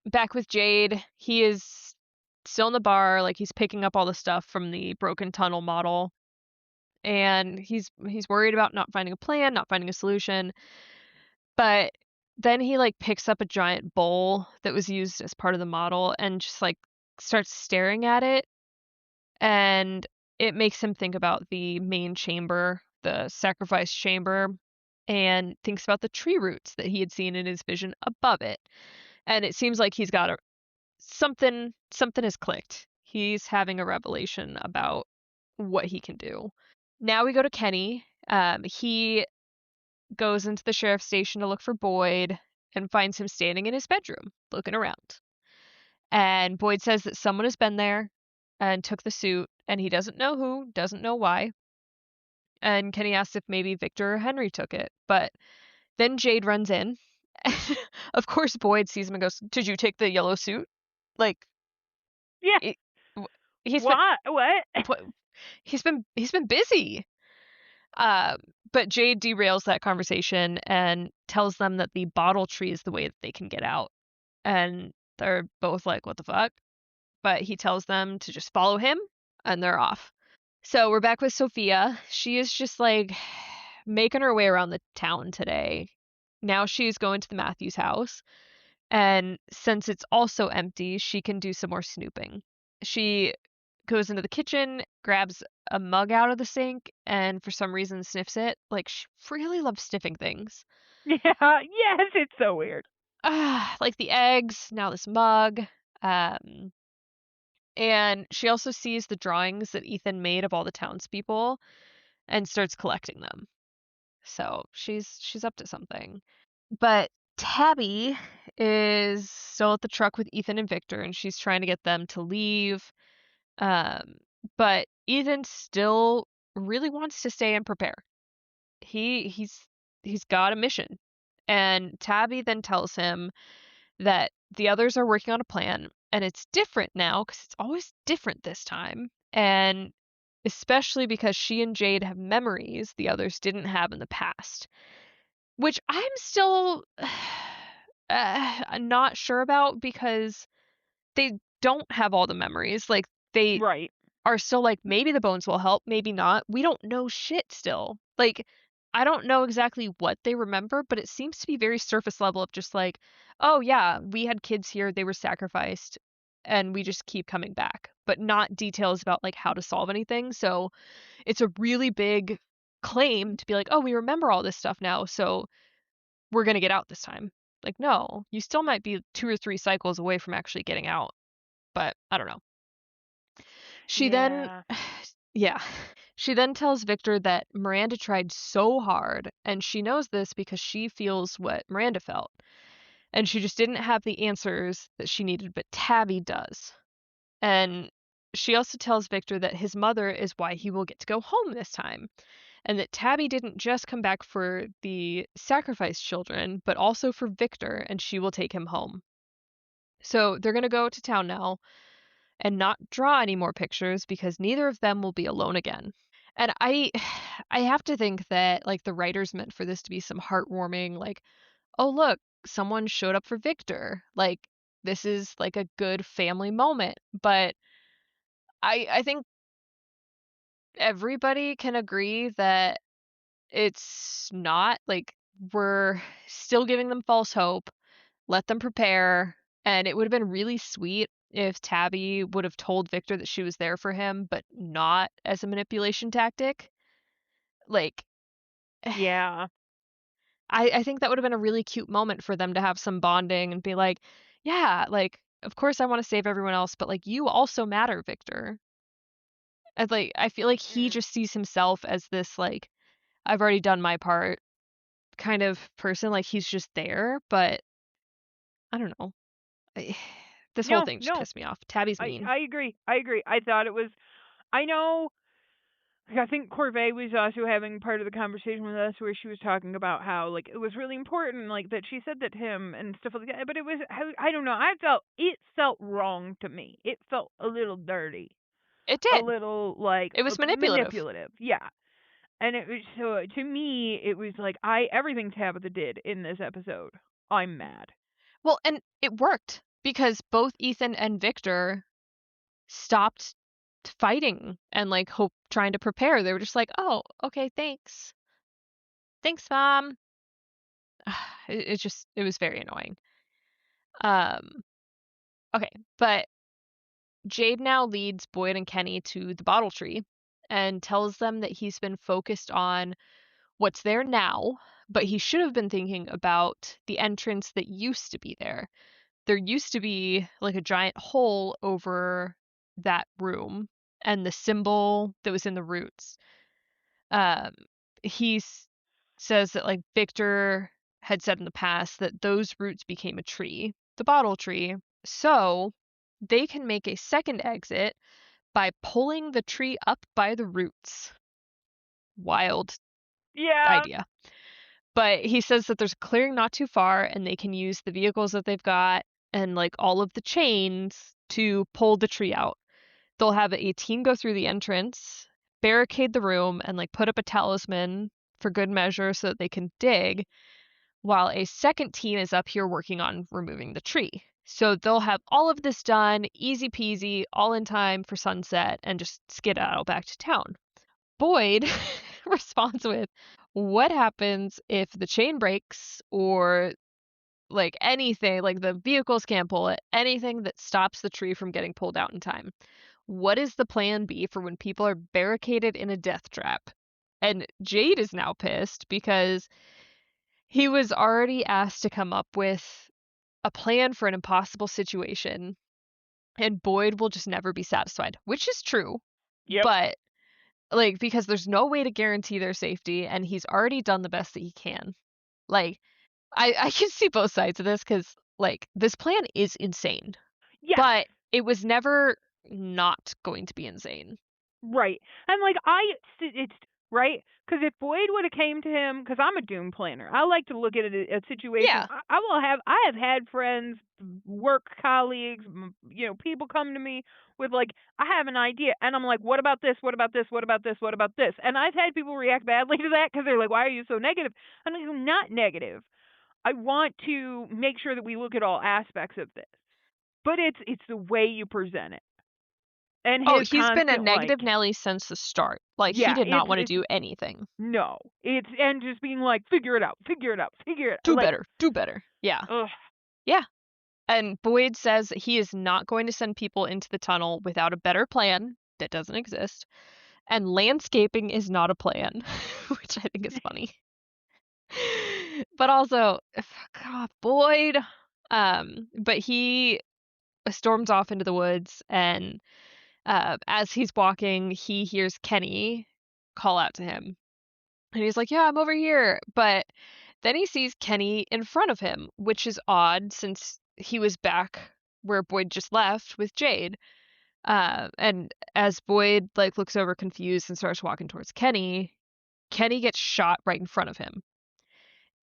Back with Jade, he is still in the bar, like, he's picking up all the stuff from the broken tunnel model, and he's worried about not finding a plan, not finding a solution, but then he, like, picks up a giant bowl that was used as part of the model and just, like, starts staring at it, and it makes him think about the main chamber, the sacrifice chamber, and thinks about the tree roots that he had seen in his vision above it. And it seems like he's got a something has clicked. He's having a revelation about what he can do. Now we go to Kenny. He goes into the sheriff's station to look for Boyd and finds him standing in his bedroom, looking around. And Boyd says that someone has been there and took the suit, and he doesn't know who, doesn't know why. And Kenny asks if maybe Victor or Henry took it. But then Jade runs in. Of course, Boyd sees him and goes, "Did you take the yellow suit?" Like, Yeah. it, w- he's been What? What? wh- he's been busy. Um, but Jade derails that conversation and tells them that the bottle tree is the way that they can get out. And they're both like, "What the fuck?" But he tells them to just follow him, and they're off. So we're back with Sophia. She is just like making her way around the town today. Now she's going to the Matthews house, and since it's also empty, she can do some more snooping. She goes into the kitchen, grabs a mug out of the sink, and for some reason sniffs it. Like, she really loves sniffing things. Yeah. Yes, it's so weird. Like the eggs, now this mug. Um, and she also sees the drawings that Ethan made of all the townspeople and starts collecting them. So she's up to something. But Tabby is still at the truck with Ethan and Victor, and she's trying to get them to leave. Um, but Ethan still really wants to stay and prepare. He's got a mission. And Tabby then tells him that the others are working on a plan, and it's different now because it's always different this time. And especially because she and Jade have memories the others didn't have in the past, which I'm still not sure about because they don't have all the memories. Like, they Right. are still like, maybe the bones will help, maybe not. We don't know shit still. Like, I don't know exactly what they remember, but it seems to be very surface level of just like, oh yeah, we had kids here, they were sacrificed, and we just keep coming back, but not details about like how to solve anything. So it's a really big claim to be like, oh, we remember all this stuff now, so we're gonna get out this time. Like, no, you still might be 2 or 3 cycles away from actually getting out, but I don't know. She then Yeah. yeah. She then tells Victor that Miranda tried so hard, and she knows this because she feels what Miranda felt. And she just didn't have the answers that she needed, but Tabby does. And she also tells Victor that his mother is why he will get to go home this time, and that Tabby didn't just come back for the sacrificed children, but also for Victor, and she will take him home. So they're going to go to town now and not draw any more pictures because neither of them will be alone again. And I have to think that like the writers meant for this to be some heartwarming, like, oh look, someone showed up for Victor. Like, this is like a good family moment. But I think everybody can agree that it's not. Like, we're still giving them false hope. Let them prepare. And it would have been really sweet if Tabby would have told Victor that she was there for him, but not as a manipulation tactic. Like, Yeah. I think that would have been a really cute moment for them to have some bonding and be like, yeah, like, of course I want to save everyone else, but like, you also matter, Victor. And like, I feel like he Mm. just sees himself as this, like, I've already done my part kind of person. Like, he's just there, but I don't know. I, this whole No, thing just no. pissed me off. Tabby's I mean. I agree. I agree. I thought it was. I know. I think Corvée was also having part of the conversation with us where she was talking about how like it was really important, like that she said that to him and stuff like that. But it was I don't know. I felt it felt wrong to me. It felt a little dirty. It a did. little, like, It was manipulative. manipulative. Yeah. And it was so to me, it was like everything Tabitha did in this episode, I'm mad. Well, and it worked because both Ethan and Victor stopped fighting and like hope trying to prepare. They were just like, "Oh, okay, thanks. Thanks, mom." It was very annoying. Um okay, but Jade now leads Boyd and Kenny to the bottle tree and tells them that he's been focused on what's there now, but he should have been thinking about the entrance that used to be there. There used to be like a giant hole over that room and the symbol that was in the roots. Um, he says that like Victor had said in the past that those roots became a tree, the bottle tree, so they can make a second exit by pulling the tree up by the roots. Wild Yeah. idea. But he says that there's a clearing not too far and they can use the vehicles that they've got and like all of the chains to pull the tree out. They'll have a team go through the entrance, barricade the room, and like put up a talisman for good measure so that they can dig, while a second team is up here working on removing the tree. So they'll have all of this done, easy peasy, all in time for sunset, and just skedaddle back to town. Boyd responds with, "What happens if the chain breaks or like anything, like the vehicles can't pull it, anything that stops the tree from getting pulled out in time? What is the plan B for when people are barricaded in a death trap?" And Jade is now pissed because he was already asked to come up with a plan for an impossible situation, and Boyd will just never be satisfied, which is true. Yep. But like, because there's no way to guarantee their safety, and he's already done the best that he can. Like, I can see both sides of this because, like, this plan is insane, Yes. but it was never not going to be insane. Right. And like it's right because if Boyd would have came to him, because I'm a doom planner, I like to look at a situation. Yeah. I have had friends, work colleagues, people come to me with like I have an idea, and I'm like, what about this? What about this? What about this? What about this? And I've had people react badly to that because they're like, why are you so negative? I'm like, I'm not negative. I want to make sure that we look at all aspects of this, but it's the way you present it and Oh, his he's been a constant negative like Nelly since the start. Like, he yeah, did not want to it's do anything. no, it's and just being like, figure it out, figure it out, figure it out. Do Like, better, do better. Yeah. ugh, Yeah. And Boyd says that he is not going to send people into the tunnel without a better plan that doesn't exist. And landscaping is not a plan, which I think is funny. But also, God, Boyd. But he storms off into the woods, and as he's walking, he hears Kenny call out to him. And he's like, "Yeah, I'm over here." But then he sees Kenny in front of him, which is odd since he was back where Boyd just left with Jade. And as Boyd like looks over confused and starts walking towards Kenny, Kenny gets shot right in front of him.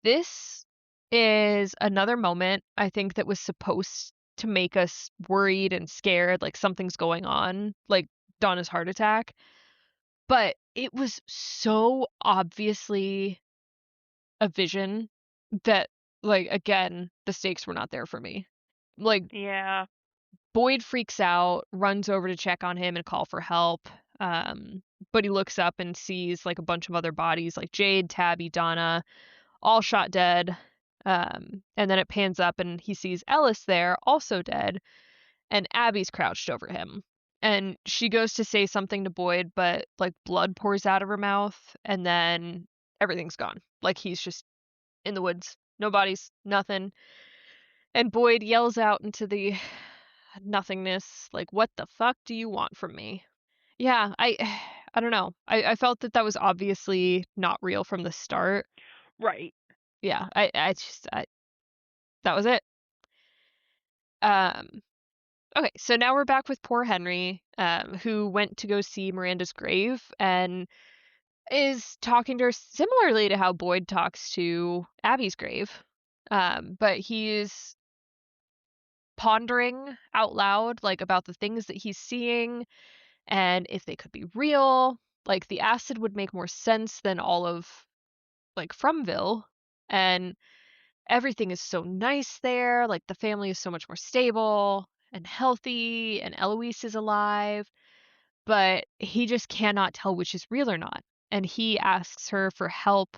This is another moment I think that was supposed to make us worried and scared, like something's going on, like Donna's heart attack. But it was so obviously a vision that, like, again, the stakes were not there for me. Like, yeah, Boyd freaks out, runs over to check on him and call for help. But he looks up and sees like a bunch of other bodies, like Jade, Tabby, Donna, all shot dead. And then it pans up and he sees Ellis there, also dead, and Abby's crouched over him. And she goes to say something to Boyd, but like blood pours out of her mouth, and then everything's gone. Like he's just in the woods, no bodies, nothing. And Boyd yells out into the nothingness, like, "What the fuck do you want from me?" Yeah, I don't know. I felt that that was obviously not real from the start. right. Yeah, I that was it. Um, okay, so now we're back with poor Henry, who went to go see Miranda's grave and is talking to her similarly to how Boyd talks to Abby's grave. But he's pondering out loud, like, about the things that he's seeing and if they could be real. Like, the acid would make more sense than all of, like, Fromville, and everything is so nice there, like, the family is so much more stable and healthy, and Eloise is alive, but he just cannot tell which is real or not, and he asks her for help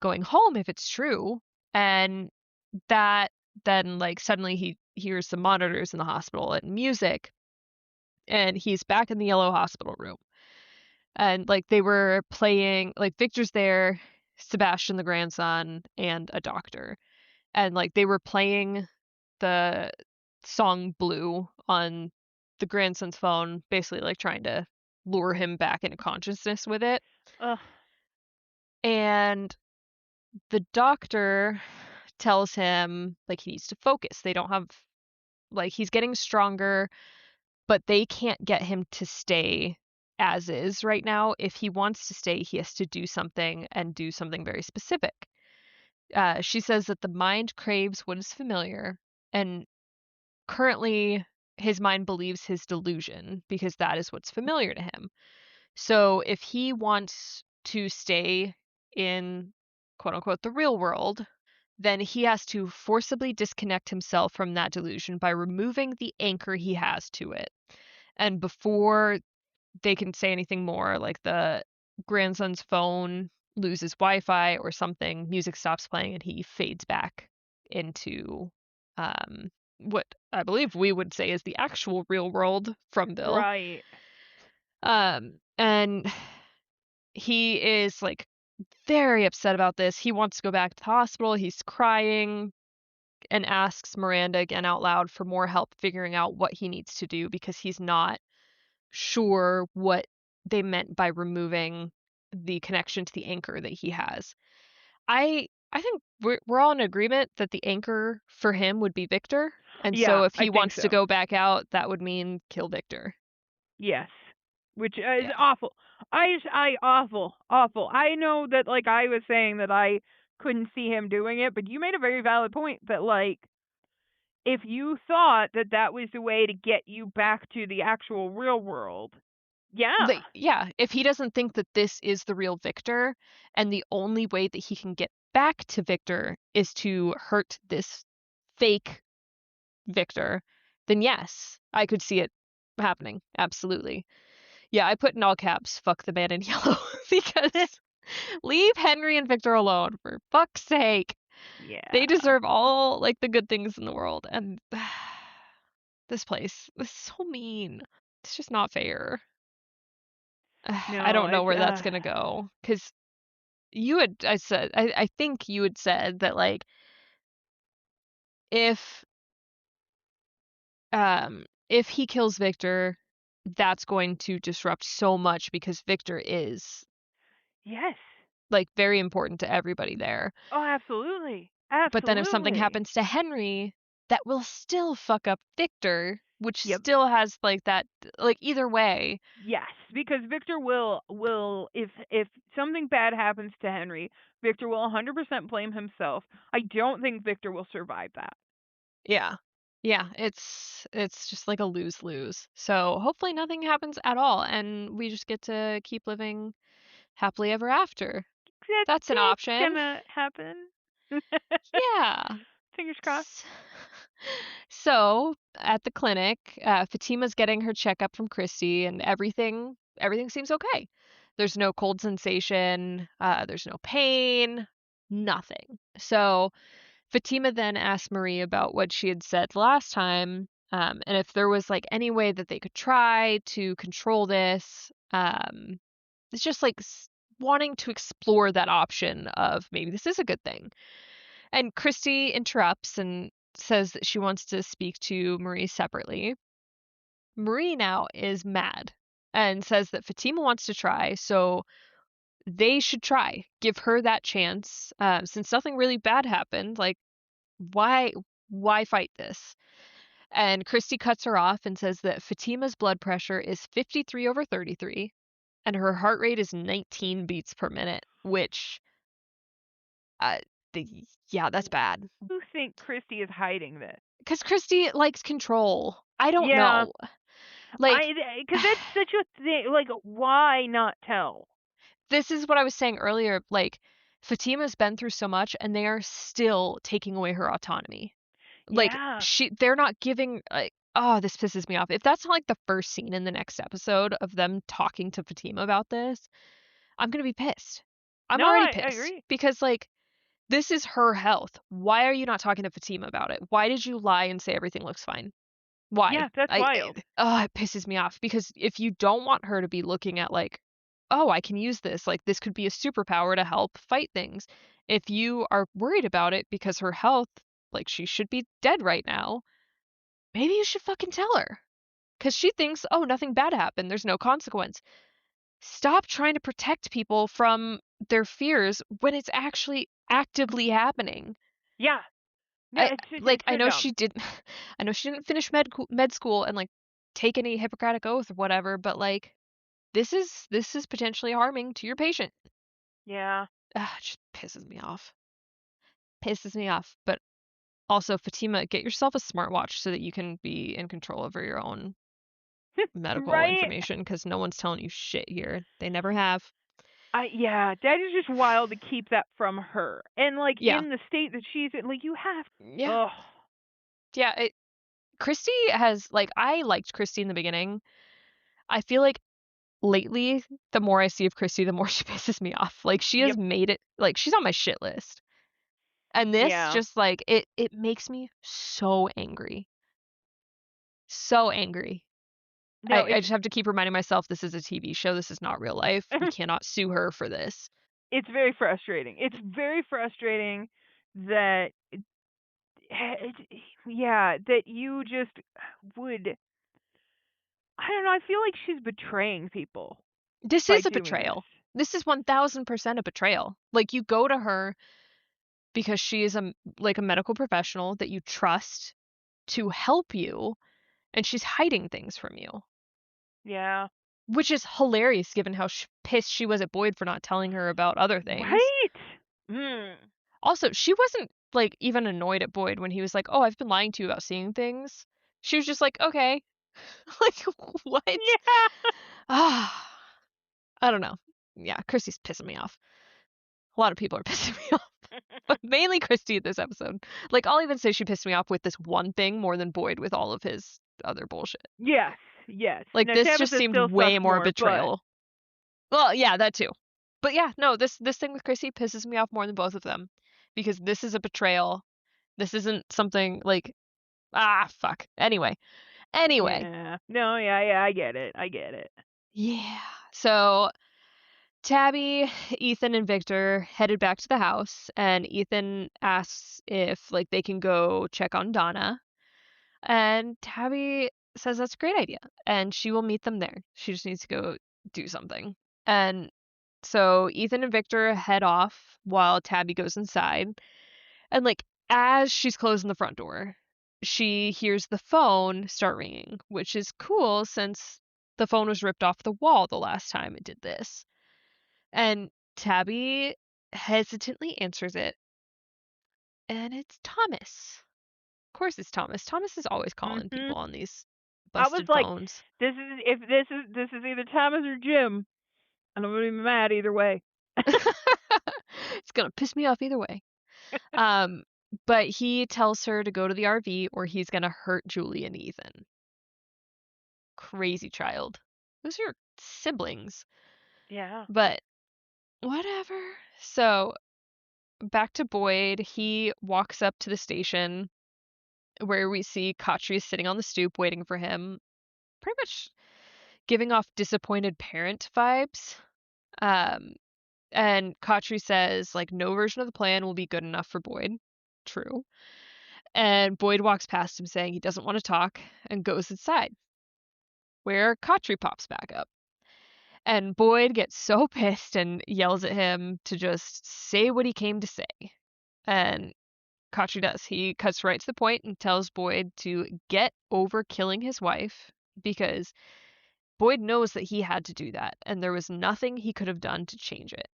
going home if it's true, and that then, like, suddenly he hears the monitors in the hospital and music, and he's back in the yellow hospital room. And, like, they were playing like, Victor's there, Sebastian, the grandson, and a doctor, and, like, they were playing the song Blue on the grandson's phone, basically, like, trying to lure him back into consciousness with it, Ugh. and the doctor tells him, like, he needs to focus. They don't have like, he's getting stronger, but they can't get him to stay as is right now. If he wants to stay, he has to do something and do something very specific. She says that the mind craves what is familiar, and currently his mind believes his delusion because that is what's familiar to him. So if he wants to stay in quote unquote the real world, then he has to forcibly disconnect himself from that delusion by removing the anchor he has to it. And before they can say anything more, like the grandson's phone loses Wi-Fi or something, music stops playing and he fades back into what I believe we would say is the actual real world from Bill. Right. And he is like very upset about this. He wants to go back to the hospital. He's crying and asks Miranda again out loud for more help figuring out what he needs to do because he's not sure what they meant by removing the connection to the anchor that he has. I think we're all in agreement that the anchor for him would be Victor, and so Yeah, if I he think wants to so. go back out, that would mean kill Victor. Yes. Which is Yeah. awful. Awful. I know that, like, I was saying that I couldn't see him doing it, but you made a very valid point that, like, if you thought that that was the way to get you back to the actual real world, yeah. Like, yeah, if he doesn't think that this is the real Victor, and the only way that he can get back to Victor is to hurt this fake Victor, then yes, I could see it happening. Absolutely. Yeah, I put in all caps, fuck the man in yellow, because leave Henry and Victor alone, for fuck's sake. They Yeah. deserve all, like, the good things in the world, and this place is so mean. It's just not fair. I No, don't know it's where that's gonna go, because I think you had said that, like, if, if he kills Victor, that's going to disrupt so much because Victor is, yes. like, very important to everybody there. Oh, absolutely. But then if something Absolutely. happens to Henry, that will still fuck up Victor, which Yep. still has, like, that like, either way. Yes, because Victor will if something bad happens to Henry, Victor will 100% blame himself. I don't think Victor will survive that. Yeah. Yeah, it's just like a lose-lose. So, hopefully nothing happens at all, and we just get to keep living happily ever after. That's an That's option. gonna happen. Yeah. Fingers crossed. S So, at the clinic, Fatima's getting her checkup from Christy, and everything seems okay. There's no cold sensation, there's no pain, nothing. So, Fatima then asked Marie about what she had said last time, and if there was, like, any way that they could try to control this. It's just, like, wanting to explore that option of maybe this is a good thing. And Christy interrupts and says that she wants to speak to Marie separately. Marie now is mad and says that Fatima wants to try, so they should try. Give her that chance. Since nothing really bad happened, like, why why fight this? And Christy cuts her off and says that Fatima's blood pressure is 53 over 33 and her heart rate is 19 beats per minute, which uh yeah, that's bad. Who think Christy is hiding this? Because Christy likes control. I don't Yeah, know. Like, Because that's such a thing. Like, why not tell? this is what I was saying earlier, like, Fatima's been through so much, and they are still taking away her autonomy. Like, Yeah. they're not giving, like, oh, this pisses me off. If that's not, like, the first scene in the next episode of them talking to Fatima about this, I'm gonna be pissed. I'm No, already I pissed agree. because, like, this is her health. Why are you not talking to Fatima about it? Why did you lie and say everything looks fine? Why? Yeah, that's wild. Oh, it pisses me off because if you don't want her to be looking at like, oh, I can use this, like this could be a superpower to help fight things. If you are worried about it because her health, like she should be dead right now, maybe you should fucking tell her. Cuz she thinks, "Oh, nothing bad happened. There's no consequence." Stop trying to protect people from their fears when it's actually actively happening. Yeah. No, I it's like I so know dumb. she did I know she didn't finish med school and like take any Hippocratic oath or whatever, but like this is potentially harming to your patient. Yeah. It just pisses me off. Pisses me off. But also Fatima, get yourself a smartwatch so that you can be in control over your own medical Right? information because no one's telling you shit here. They never have. Yeah, that is just wild to keep that from her. And like Yeah. in the state that she's in, like you have Yeah. ugh. Yeah, Christy has like I liked Christy in the beginning. I feel like lately, the more I see of Christy, the more she pisses me off. Like she has Yep. made it like she's on my shit list. And this Yeah. just like it makes me so angry. So angry. No, I just have to keep reminding myself this is a TV show. This is not real life. We cannot sue her for this. it's very frustrating. It's very frustrating that yeah, that you just would I don't know, I feel like she's betraying people This by is a doing this. betrayal. This is 1000% a betrayal. Like you go to her because she is like a medical professional that you trust to help you and she's hiding things from you. Yeah. Which is hilarious given how pissed she was at Boyd for not telling her about other things. Right? Mm. Also, she wasn't like even annoyed at Boyd when he was like, "Oh, I've been lying to you about seeing things." She was just like, "Okay." Like, what? Yeah. Ah, I don't know. Yeah, Christy's pissing me off. A lot of people are pissing me off, but mainly Christy this episode. Like, I'll even say she pissed me off with this one thing more than Boyd with all of his other bullshit. Yes. Yes. Like, Now this just Tabitha seemed still way sucks more more, but betrayal. Well, yeah, that too. But yeah, no, this thing with Chrissy pisses me off more than both of them because this is a betrayal. This isn't something like fuck. Anyway. yeah. No, yeah, I get it. I get it. Yeah. So Tabby, Ethan, and Victor headed back to the house, and Ethan asks if like they can go check on Donna, and Tabby says that's a great idea, and she will meet them there. She just needs to go do something. And so Ethan and Victor head off while Tabby goes inside. And like as she's closing the front door, she hears the phone start ringing, which is cool since the phone was ripped off the wall the last time it did this. And Tabby hesitantly answers it, and it's Thomas. Of course it's Thomas. Thomas is always calling Mhm. people on these I was busted like, phones. this is either Thomas or Jim, and I'm gonna be mad either way. It's gonna piss me off either way. Um, but he tells her to go to the RV or he's gonna hurt Julie and Ethan. Crazy child. Those are your siblings. Yeah. But whatever. So back to Boyd. He walks up to the station where we see Kotri sitting on the stoop waiting for him, pretty much giving off disappointed parent vibes. Um, and Kotri says, like, no version of the plan will be good enough for Boyd. True. And Boyd walks past him saying he doesn't want to talk and goes inside, where Kotri pops back up. And Boyd gets so pissed and yells at him to just say what he came to say. And Kotri does. He cuts right to the point and tells Boyd to get over killing his wife because Boyd knows that he had to do that and there was nothing he could have done to change it.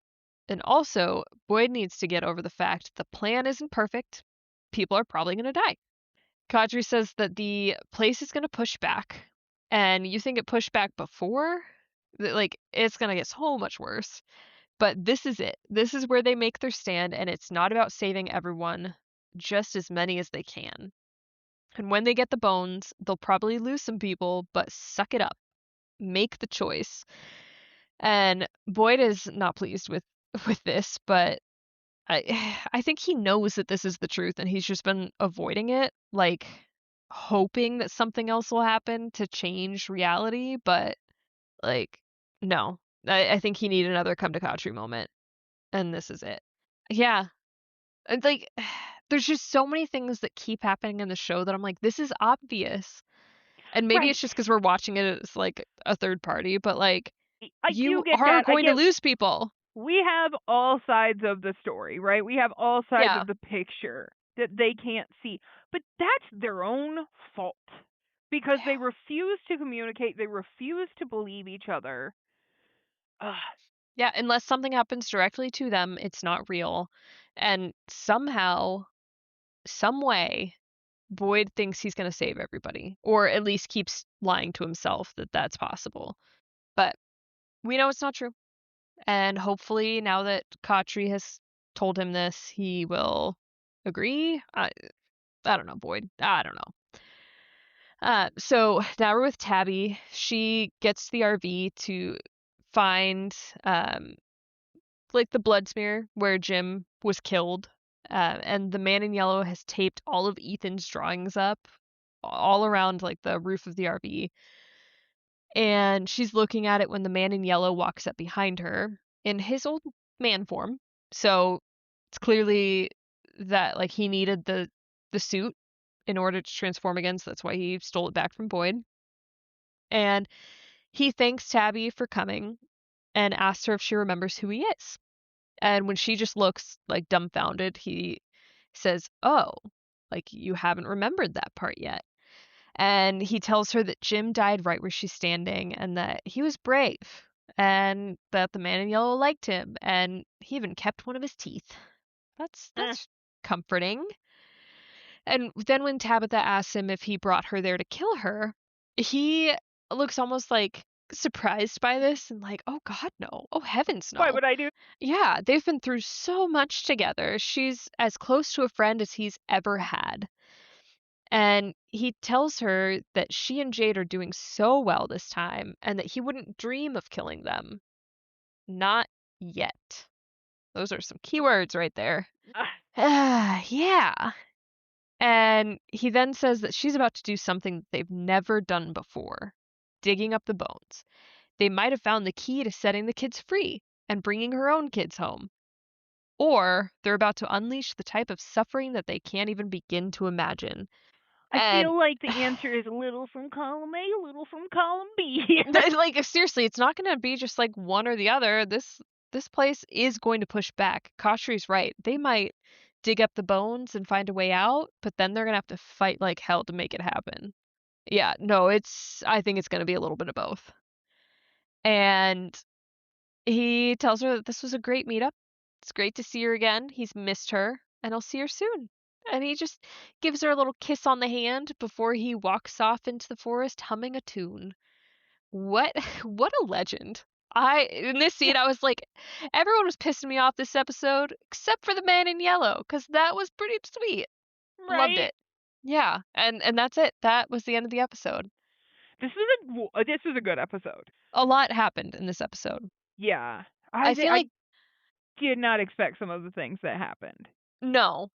And also, Boyd needs to get over the fact the plan isn't perfect. People are probably going to die. Kadri says that the place is going to push back and you think it pushed back before, like, it's gonna get so much worse. But this is it. This is where they make their stand, and it's not about saving everyone, just as many as they can. And when they get the bones, they'll probably lose some people, but suck it up. Make the choice. And Boyd is not pleased with with this, but I think he knows that this is the truth and he's just been avoiding it, like hoping that something else will happen to change reality, but like no. I think he needed another come to Katri moment and this is it. Yeah. It's like there's just so many things that keep happening in the show that I'm like, this is obvious. And maybe Right. it's just because we're watching it as like a third party, but like I do you get are that. I going to get lose people. we have all sides of the story, right? We have all sides Yeah. of the picture that they can't see. But that's their own fault because they refuse to communicate, they refuse to believe each other. Ugh. Yeah, unless something happens directly to them, it's not real. And somehow, some way, Boyd thinks he's going to save everybody, or at least keeps lying to himself that that's possible. But we know it's not true. And hopefully, now that Katri has told him this, he will agree. I don't know, Boyd. I don't know. So now we're with Tabby. She gets the RV to find like the blood smear where Jim was killed. And the man in yellow has taped all of Ethan's drawings up all around like the roof of the RV. And she's looking at it when the man in yellow walks up behind her in his old man form. So it's clearly that like he needed the suit in order to transform again, so that's why he stole it back from Boyd. And he thanks Tabby for coming and asks her if she remembers who he is. And when she just looks like dumbfounded, he says, "Oh, like you haven't remembered that part yet." And he tells her that Jim died right where she's standing and that he was brave and that the man in yellow liked him and he even kept one of his teeth. Eh. That's comforting. And then when Tabitha asks him if he brought her there to kill her, he looks almost like surprised by this and like, "Oh God, no. Oh heavens, Why no." would I do? Yeah, they've been through so much together. She's as close to a friend as he's ever had. And he tells her that she and Jade are doing so well this time and that he wouldn't dream of killing them. Not yet. Those are some keywords right there. Ah, Yeah. And he then says that she's about to do something that they've never done before, digging up the bones. They might have found the key to setting the kids free and bringing her own kids home. Or they're about to unleash the type of suffering that they can't even begin to imagine. I And feel like the answer is a little from column A, a little from column B. like seriously, it's not going to be just like one or the other. This place is going to push back. Kashri's right. They might dig up the bones and find a way out, but then they're going to have to fight like hell to make it happen. Yeah, no, I think it's going to be a little bit of both. And he tells her that this was a great meetup. It's great to see her again. He's missed her, and he'll see her soon. And he just gives her a little kiss on the hand before he walks off into the forest humming a tune. What what a legend. I in this scene I was like everyone was pissing me off this episode except for the man in yellow cuz that was pretty sweet. Loved Right? it. Yeah, and that's it. That was the end of the episode. This is a good episode. A lot happened in this episode. Yeah. I feel I like did not expect some of the things that happened. no.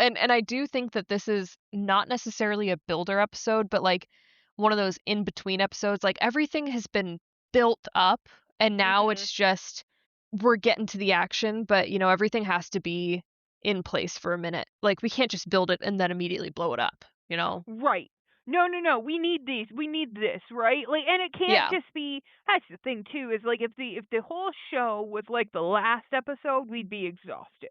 And I do think that this is not necessarily a builder episode, but like one of those in between episodes. Like everything has been built up and now Mhm. it's just we're getting to the action, but you know, everything has to be in place for a minute. Like we can't just build it and then immediately blow it up, you know? Right. No, no, no. We need these. We need this, right? Like, and it can't Yeah. just be. That's the thing too. Is like if the whole show was like the last episode, we'd be exhausted.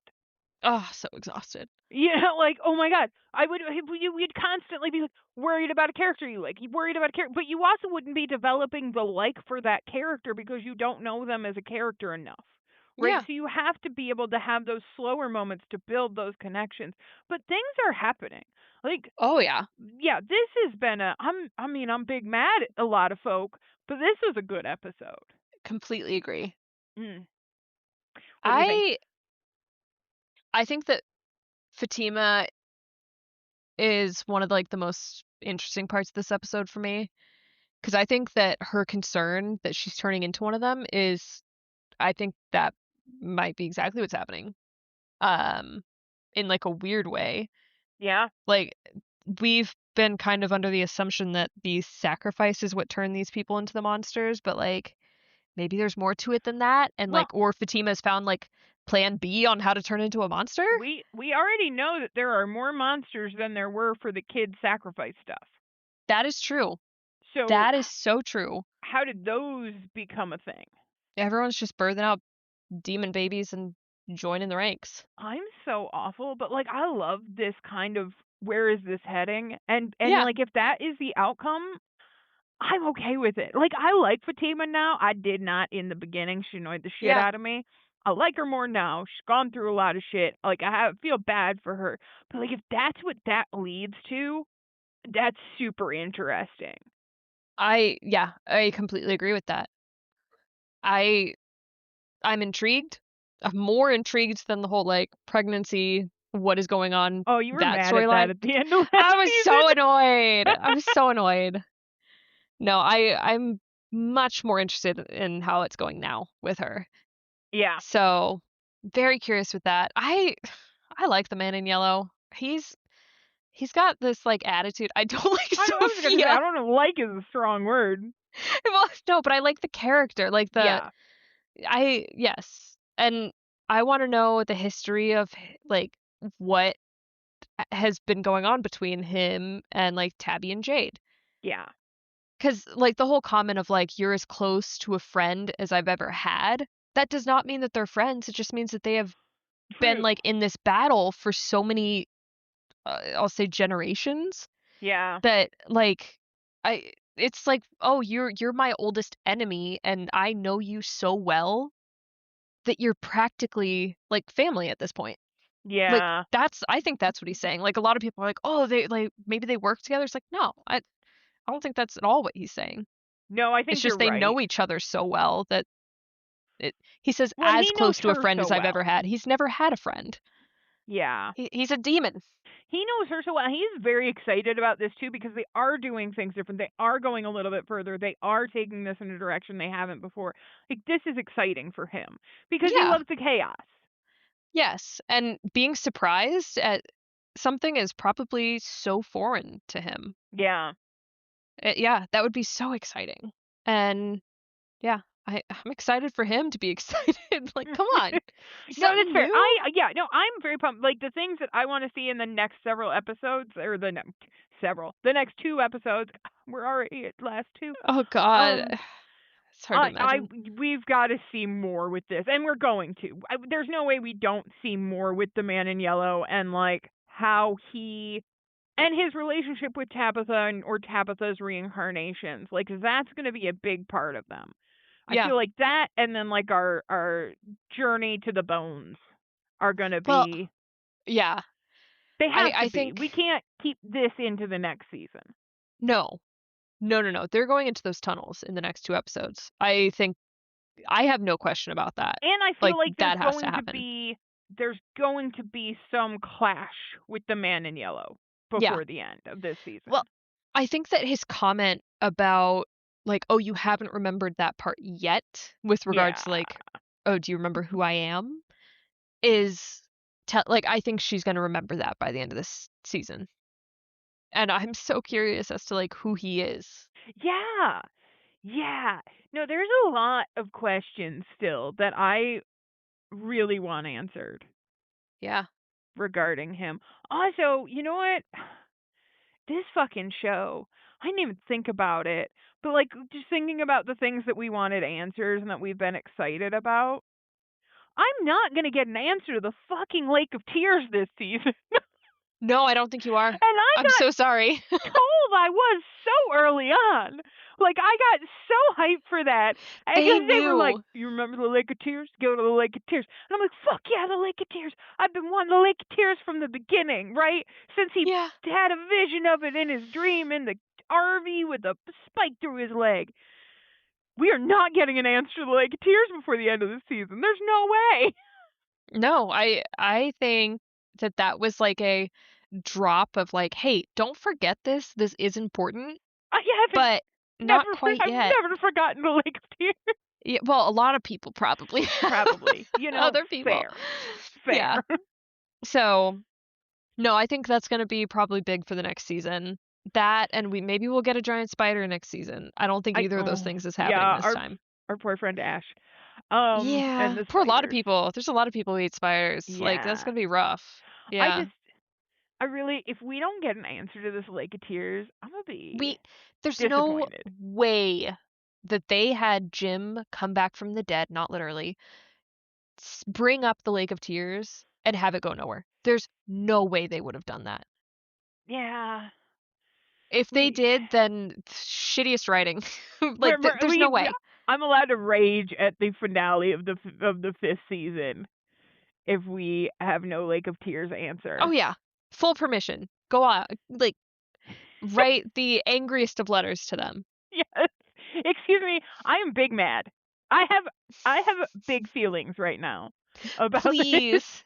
Oh, so exhausted. You know, like oh my god, I would we'd constantly be like, worried about a character you like, you worried about a character, but you also wouldn't be developing the like for that character because you don't know them as a character enough, right? Yeah. So you have to be able to have those slower moments to build those connections. But things are happening. Like, Oh, yeah. yeah, this has been I'm big mad at a lot of folk, but this was a good episode. Completely agree. Mm. What do you think? I I think that Fatima is one of, like, the most interesting parts of this episode for me, because I think that her concern that she's turning into one of them is I think that might be exactly what's happening, um, in, like, a weird way. Yeah. Like, we've been kind of under the assumption that the sacrifice is what turned these people into the monsters, but, like, maybe there's more to it than that, and, Well, like, or Fatima's found, like, plan B on how to turn into a monster? we already know that there are more monsters than there were for the kid sacrifice stuff. That is true. So, That is so true. how did those become a thing? Everyone's just birthing out demon babies and joining the ranks. I'm so awful, but like I love this kind of where is this heading? And Yeah, like if that is the outcome, I'm okay with it. Like I like Fatima now. I did not in the beginning. She annoyed the shit yeah. out of me. I like her more now. She's gone through a lot of shit. Like feel bad for her. But like if that's what that leads to, that's super interesting. I completely agree with that. I I'm intrigued. I'm more intrigued than the whole, like, pregnancy, what is going on, Oh, you were that mad at that storyline. at the end of last I was season. so annoyed. I was so annoyed. No, I'm much more interested in how it's going now with her. Yeah. So, very curious with that. I like the man in yellow. He's got this, like, attitude. I don't like I was gonna say I Sophia. don't know like is a strong word. Well, no, but I like the character, like, Yeah. I yes, and I wanna know the history of like, what has been going on between him and, like, Tabby and Jade. Yeah. 'Cause, like, the whole comment of, like, "You're as close to a friend as I've ever had," that does not mean that they're friends, it just means that they have been, True. like, in this battle for so many, I'll say generations, Yeah. that, like, it's like, "Oh, you're my oldest enemy, and I know you so well that you're practically, like, family at this point." Like, Yeah. I think that's what he's saying. Like, a lot of people are like, "Oh, they like, maybe they work together." It's like, no, I don't think that's at all what he's saying. No, I It's think you're just they right. know each other so well that it he says, Well, and "As he knows close to a her friend so as I've ever well. had." He's never had a friend. Yeah. He's a demon. He knows her so well. He's very excited about this too because they are doing things different. They are going a little bit further. They are taking this in a direction they haven't before. Like this is exciting for him because he Yeah. loves the chaos. Yes, and being surprised at something is probably so foreign to him. Yeah. Yeah, that would be so exciting. And yeah, I'm excited for him to be excited. Like, come on. No, that's Something fair. new? Yeah, no, I'm very pumped. Like the things that I want to see in the next several episodes, or the next two episodes. We're already at last two. Oh god. Um, It's hard to imagine. we've got to see more with this, and we're going to. There's no way we don't see more with the man in yellow and like how he and his relationship with Tabitha or Tabitha's reincarnations. Like that's going to be a big part of them. I Yeah. feel like that, and then like our journey to the bones are going to Well, be. yeah. They have to I be. think We can't keep this into the next season. no. No, no, no. They're going into those tunnels in the next 2 episodes. I think I have no question about that. And I feel Like, like that has to happen. there's going to be some clash with the man in yellow Yeah. before the end of this Well, season. I think that his comment about, like, "Oh, you haven't remembered that part yet," with regards Yeah. to, like, "Oh, do you remember who I am?" is like, I think she's gonna remember that by the end of this season. And I'm so curious as to, like, who he is. Yeah. Yeah. No, there's a lot of questions still that I really want answered Yeah. regarding him. Also, you know what? This fucking show. I didn't even think about it. But like just thinking about the things that we wanted answers and that we've been excited about. I'm not gonna get an answer to the fucking Lake of Tears this season. No, I don't think you are. And I I'm got so sorry. told I was so early on. Like, I got so hyped for that They because they were like, knew. "You remember the Lake of Tears? Go to the Lake of Tears." And I'm like, "Fuck yeah, the Lake of Tears! I've been wanting the Lake of Tears from the beginning, right? Since he Yeah. had a vision of it in his dream in the RV with a spike through his leg. We are not getting an answer to the Lake of Tears before the end of the season. There's no way." No, I think that that was like a drop of like, "Hey, don't forget this. This is important, I haven't but not quite I've yet." never forgotten the Lake of Tears. Yeah, well, a lot of people probably have. Probably, Other people. fair, Yeah. fair. So, no, I think that's gonna be probably big for the next season. That and we'll get a giant spider next season. I don't think I either of those oh things is happening yeah, this time. our poor friend Ash, and Yeah, the poor a lot of spiders. people. There's a lot of people who eat spiders. Like, that's Yeah, gonna be rough. I Yeah. just I really if we don't get an answer to this Lake of Tears, I'm gonna be We There's no disappointed. way that they had Jim come back from the dead, not literally, bring up the Lake of Tears and have it go nowhere. There's no way they would have done that. Yeah, If they we did, then shittiest writing. Like, we're there's no we way. I'm allowed to rage at the finale of the fifth season if we have no Lake of Tears Oh, answer. yeah. Full permission. Go on. Like, write the angriest of letters to them. Yes. Excuse me, I am big mad. I have big feelings right now about this. Please,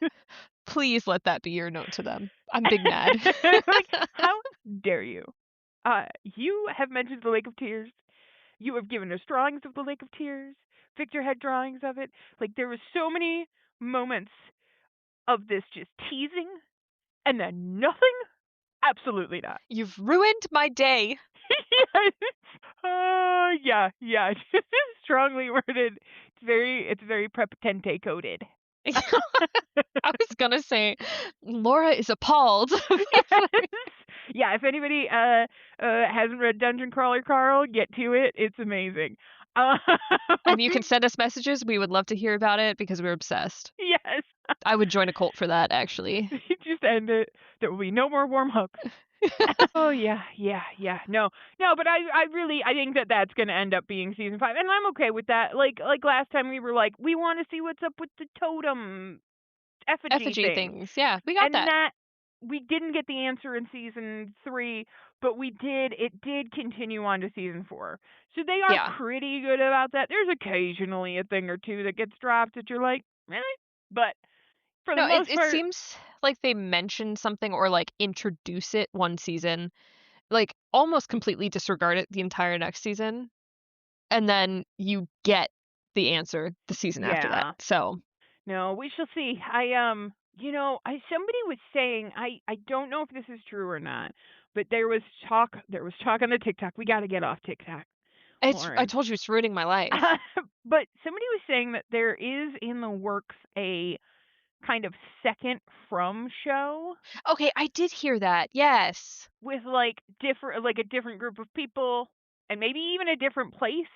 please let that be your note to them. I'm big mad. Like, how dare you? You have mentioned the Lake of Tears. You have given us drawings of the Lake of Tears, figurehead drawings of it. Like, there was so many moments of this just teasing, and then nothing. Absolutely not. You've ruined my day. Yes. Yeah, yeah. Strongly worded. It's very prepotente coded. I was gonna say, Laura is appalled. Yes. Yeah, if anybody hasn't read Dungeon Crawler Carl, get to it. It's amazing. Um, And you can send us messages. We would love to hear about it because we're obsessed. yes. I would join a cult for that, actually. Just end it. There will be no more warm hugs. Oh yeah, yeah, yeah. No, no, but I really, I think that that's gonna end up being season 5, and I'm okay with that. Like last time, we were like, we want to see what's up with the totem effigy Effigy things, things. Yeah, we got and that. that we didn't get the answer in season 3, but we did. It did continue on to season 4, so they are Yeah. pretty good about that. There's occasionally a thing or two that gets dropped that you're like, really, but for the No, most it part, seems like they mention something or like introduce it one season, like almost completely disregard it the entire next season, and then you get the answer the season after that. yeah. So, No, we shall see. I somebody was saying I don't know if this is true or not, but there was talk on the TikTok. We got to get off TikTok, I Lauren. told you it's ruining my life. But somebody was saying that there is in the works a kind of second From show Okay, I did hear that. Yes. with like a different group of people and maybe even a different place.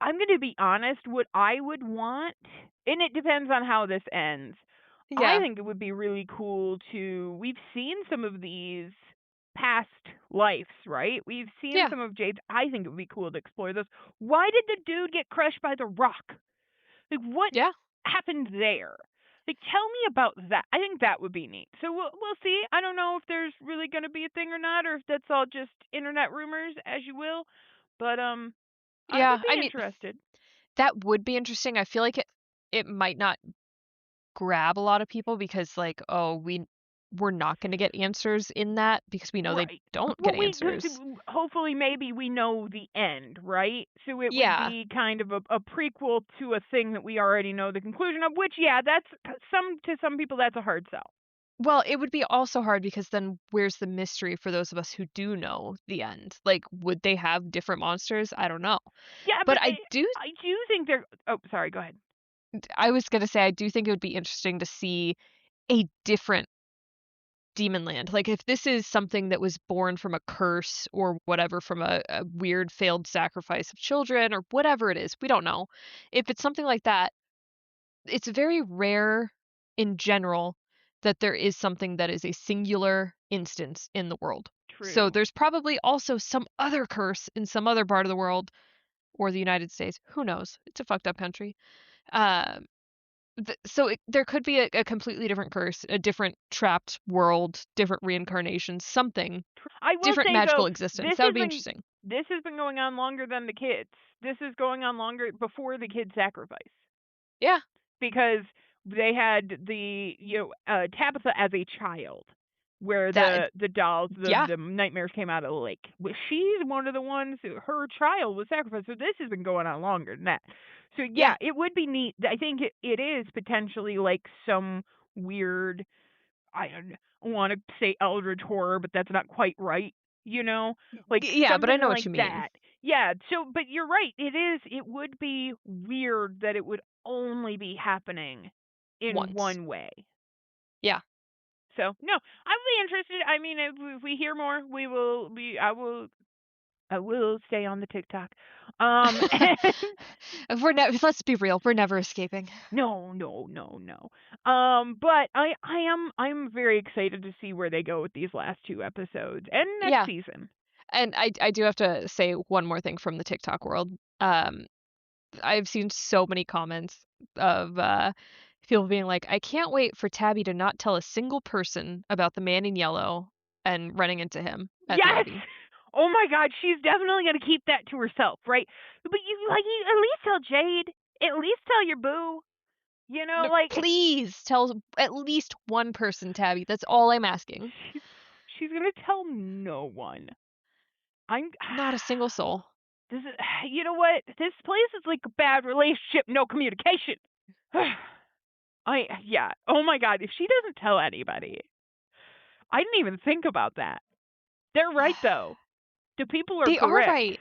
I'm going to be honest, what I would want, and it depends on how this ends. I Yeah. think it would be really cool we've seen some of these past lives, right? We've seen Yeah. some of Jade's. I think it would be cool to explore those. Why did the dude get crushed by the rock? Like, what Yeah. happened there? Like, tell me about that. I think that would be neat. So we'll see. I don't know if there's really going to be a thing or not, or if that's all just internet rumors, as you will. But I would Yeah. I be mean, interested. that would be interesting. I feel like it might not grab a lot of people because like, oh, we're not going to get answers in that because we know they Right. don't Well, get answers. hopefully maybe we know the end, right? So it would Yeah. be kind of a prequel to a thing that we already know the conclusion of. Which, yeah, that's some people that's a hard sell. Well, it would be also hard because then where's the mystery for those of us who do know the end? Like, would they have different monsters? I don't know. Yeah, But but I do think they're. Oh, sorry. Go ahead. I was gonna say I do think it would be interesting to see a different demon land. Like if this is something that was born from a curse or whatever, from a weird failed sacrifice of children or whatever it is, we don't know. If it's something like that, it's very rare in general that there is something that is a singular instance in the world. So True. there's probably also some other curse in some other part of the world or the United States. Who knows? It's a fucked up country. Um, there could be a completely different curse, a different trapped world, different reincarnations, something, I will different say though, magical existence. this That would has be been interesting. this has been going on longer than the kids. This is going on longer before the kid sacrifice. Yeah. Because they had the Tabitha as a child, where That the dolls, yeah. the nightmares came out of the lake. But she's one of the ones her child was sacrificed. So this has been going on longer than that. So yeah, Yeah. it would be neat. I think it is potentially like some weird. I don't want to say eldritch horror, but that's not quite right. You know, like Yeah, but I something know what like you mean. that. Yeah. So, but you're right. It is. It would be weird that it would only be happening in Once. one way. Yeah. So no, I'm really interested. I mean, if we hear more, we will be. I will stay on the TikTok. And Let's be real, we're never escaping. no, no, no, no. But I'm very excited to see where they go with these last two episodes and next Yeah. season. And I do have to say one more thing from the TikTok world. Um, I've seen so many comments of people being like, I can't wait for Tabby to not tell a single person about the man in yellow and running into him at the Yes. Abbey. Oh my God, she's definitely gonna keep that to herself, right? But you at least tell Jade. At least tell your boo. You know, No, like please tell at least one person, Tabby. That's all I'm asking. she's she's gonna tell no one. I'm Not a single soul. this is you know what? This place is like a bad relationship, no communication. Yeah. Oh my God, if she doesn't tell anybody, I didn't even think about that. They're right though. The people are They are correct. right.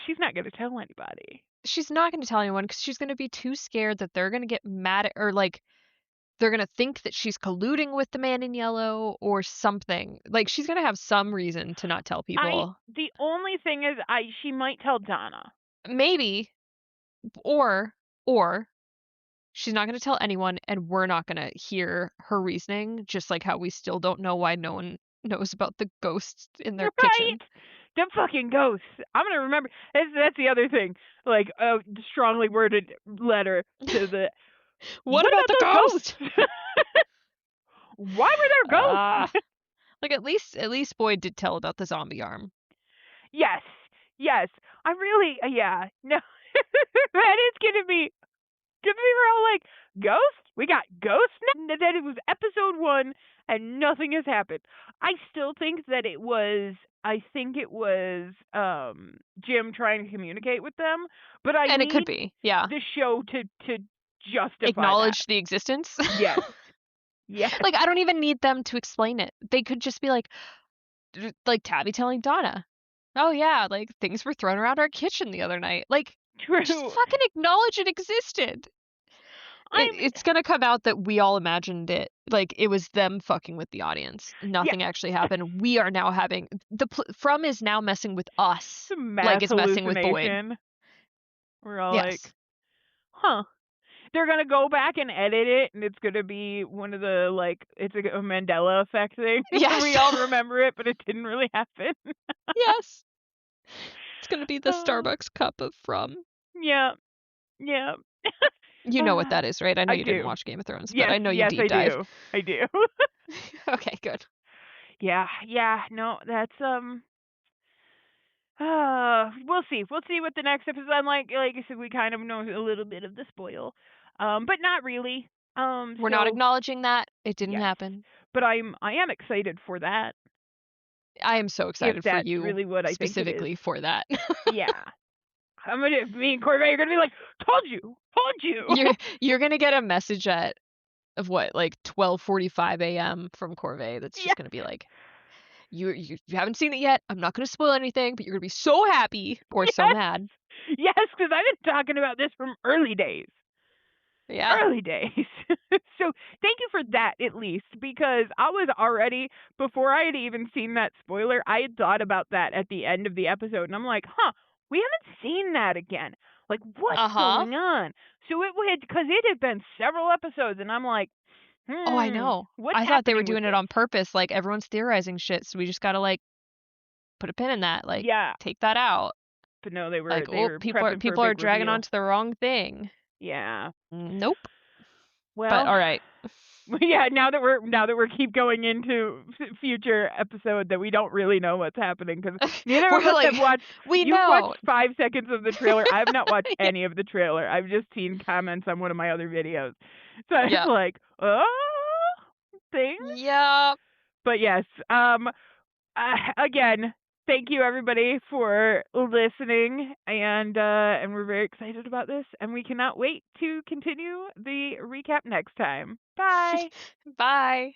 She's not gonna tell anybody. She's not going to tell anyone because she's going to be too scared that they're going to get mad at, or like they're going to think that she's colluding with the man in yellow or something. Like she's going to have some reason to not tell I people. the only thing is she might tell Donna. Maybe, or or she's not going to tell anyone and we're not going to hear her reasoning, just like how we still don't know why no one knows about the ghosts in their Right? kitchen. Them fucking ghosts. I'm gonna remember. That's the other thing. Like a strongly worded letter to the. What What about about the those ghost? ghosts? Why were there Ah, ghosts? like at least Boyd did tell about the zombie arm. Yes, yes. I really, yeah. No, that is gonna be. Because we were all like, ghosts? We got ghosts now? That it was episode 1 and nothing has happened. I still think that it was. I think it was Jim trying to communicate with them, but I And it could need be, yeah. the show to justify that. Acknowledge the existence. Yes. Yes. Like I don't even need them to explain it. They could just be like Tabby telling Donna, "Oh yeah, like things were thrown around our kitchen the other night." Like just True. fucking acknowledge it existed. I'm It's gonna come out that we all imagined it. Like it was them fucking with the audience. yeah, Nothing actually happened. We are now having From is now messing with us, it's a like mass it's messing with Boyd. hallucination. We're all like, Yes. huh. They're gonna go back and edit it, and it's gonna be one of the like it's a Mandela effect thing where we Yes. all remember it, but it didn't really happen. Yes. It's gonna be the Oh, Starbucks cup of From. yeah, yeah. You know what that is, right? I know I you didn't do. watch Game of Thrones, but Yes, I know you yes, deep I dive. do. I do. Okay, good. Yeah, yeah. No, that's we'll see. We'll see what the next episode. I'm like I said, we kind of know a little bit of the spoil, but not really. We're not So acknowledging that. It didn't yes, happen. but I am excited for that I am so if excited for that's you really what I think it is. specifically for that. Yeah, me and Corvette are gonna be like, told you, told you. You're gonna get a message of what, like 12:45 a.m. from Corvée that's Yes, just gonna be like, you haven't seen it yet. I'm not gonna spoil anything, but you're gonna be so happy or so yes, mad. yes. Because I've been talking about this from early days. Yeah. Early days. So thank you for that at least, because I was already before I had even seen that spoiler, I had thought about that at the end of the episode, and I'm like, huh, we haven't seen that again. Like, what's Uh-huh. going on? So it had because it had been several episodes, and I'm like, Oh, I know. What's I thought they were happening with doing it this? on purpose, like, everyone's theorizing shit, so we just gotta, like, put a pin in that, like, Yeah, take that out. but no, they were Like, they "Oh, were people are prepping for a people are big dragging on reveal. to the wrong thing." Yeah. Nope. But Well, alright. yeah, now that we're keep going into future episode that we don't really know what's happening because neither of We're us like, have watched. "We You've know." watched 5 seconds of the trailer. I have not watched Yeah. any of the trailer. I've just seen comments on one of my other videos. So I was Yep. like, oh, things. Yep. But yes, again, thank you everybody for listening, and we're very excited about this, and we cannot wait to continue the recap next time. Bye. Bye.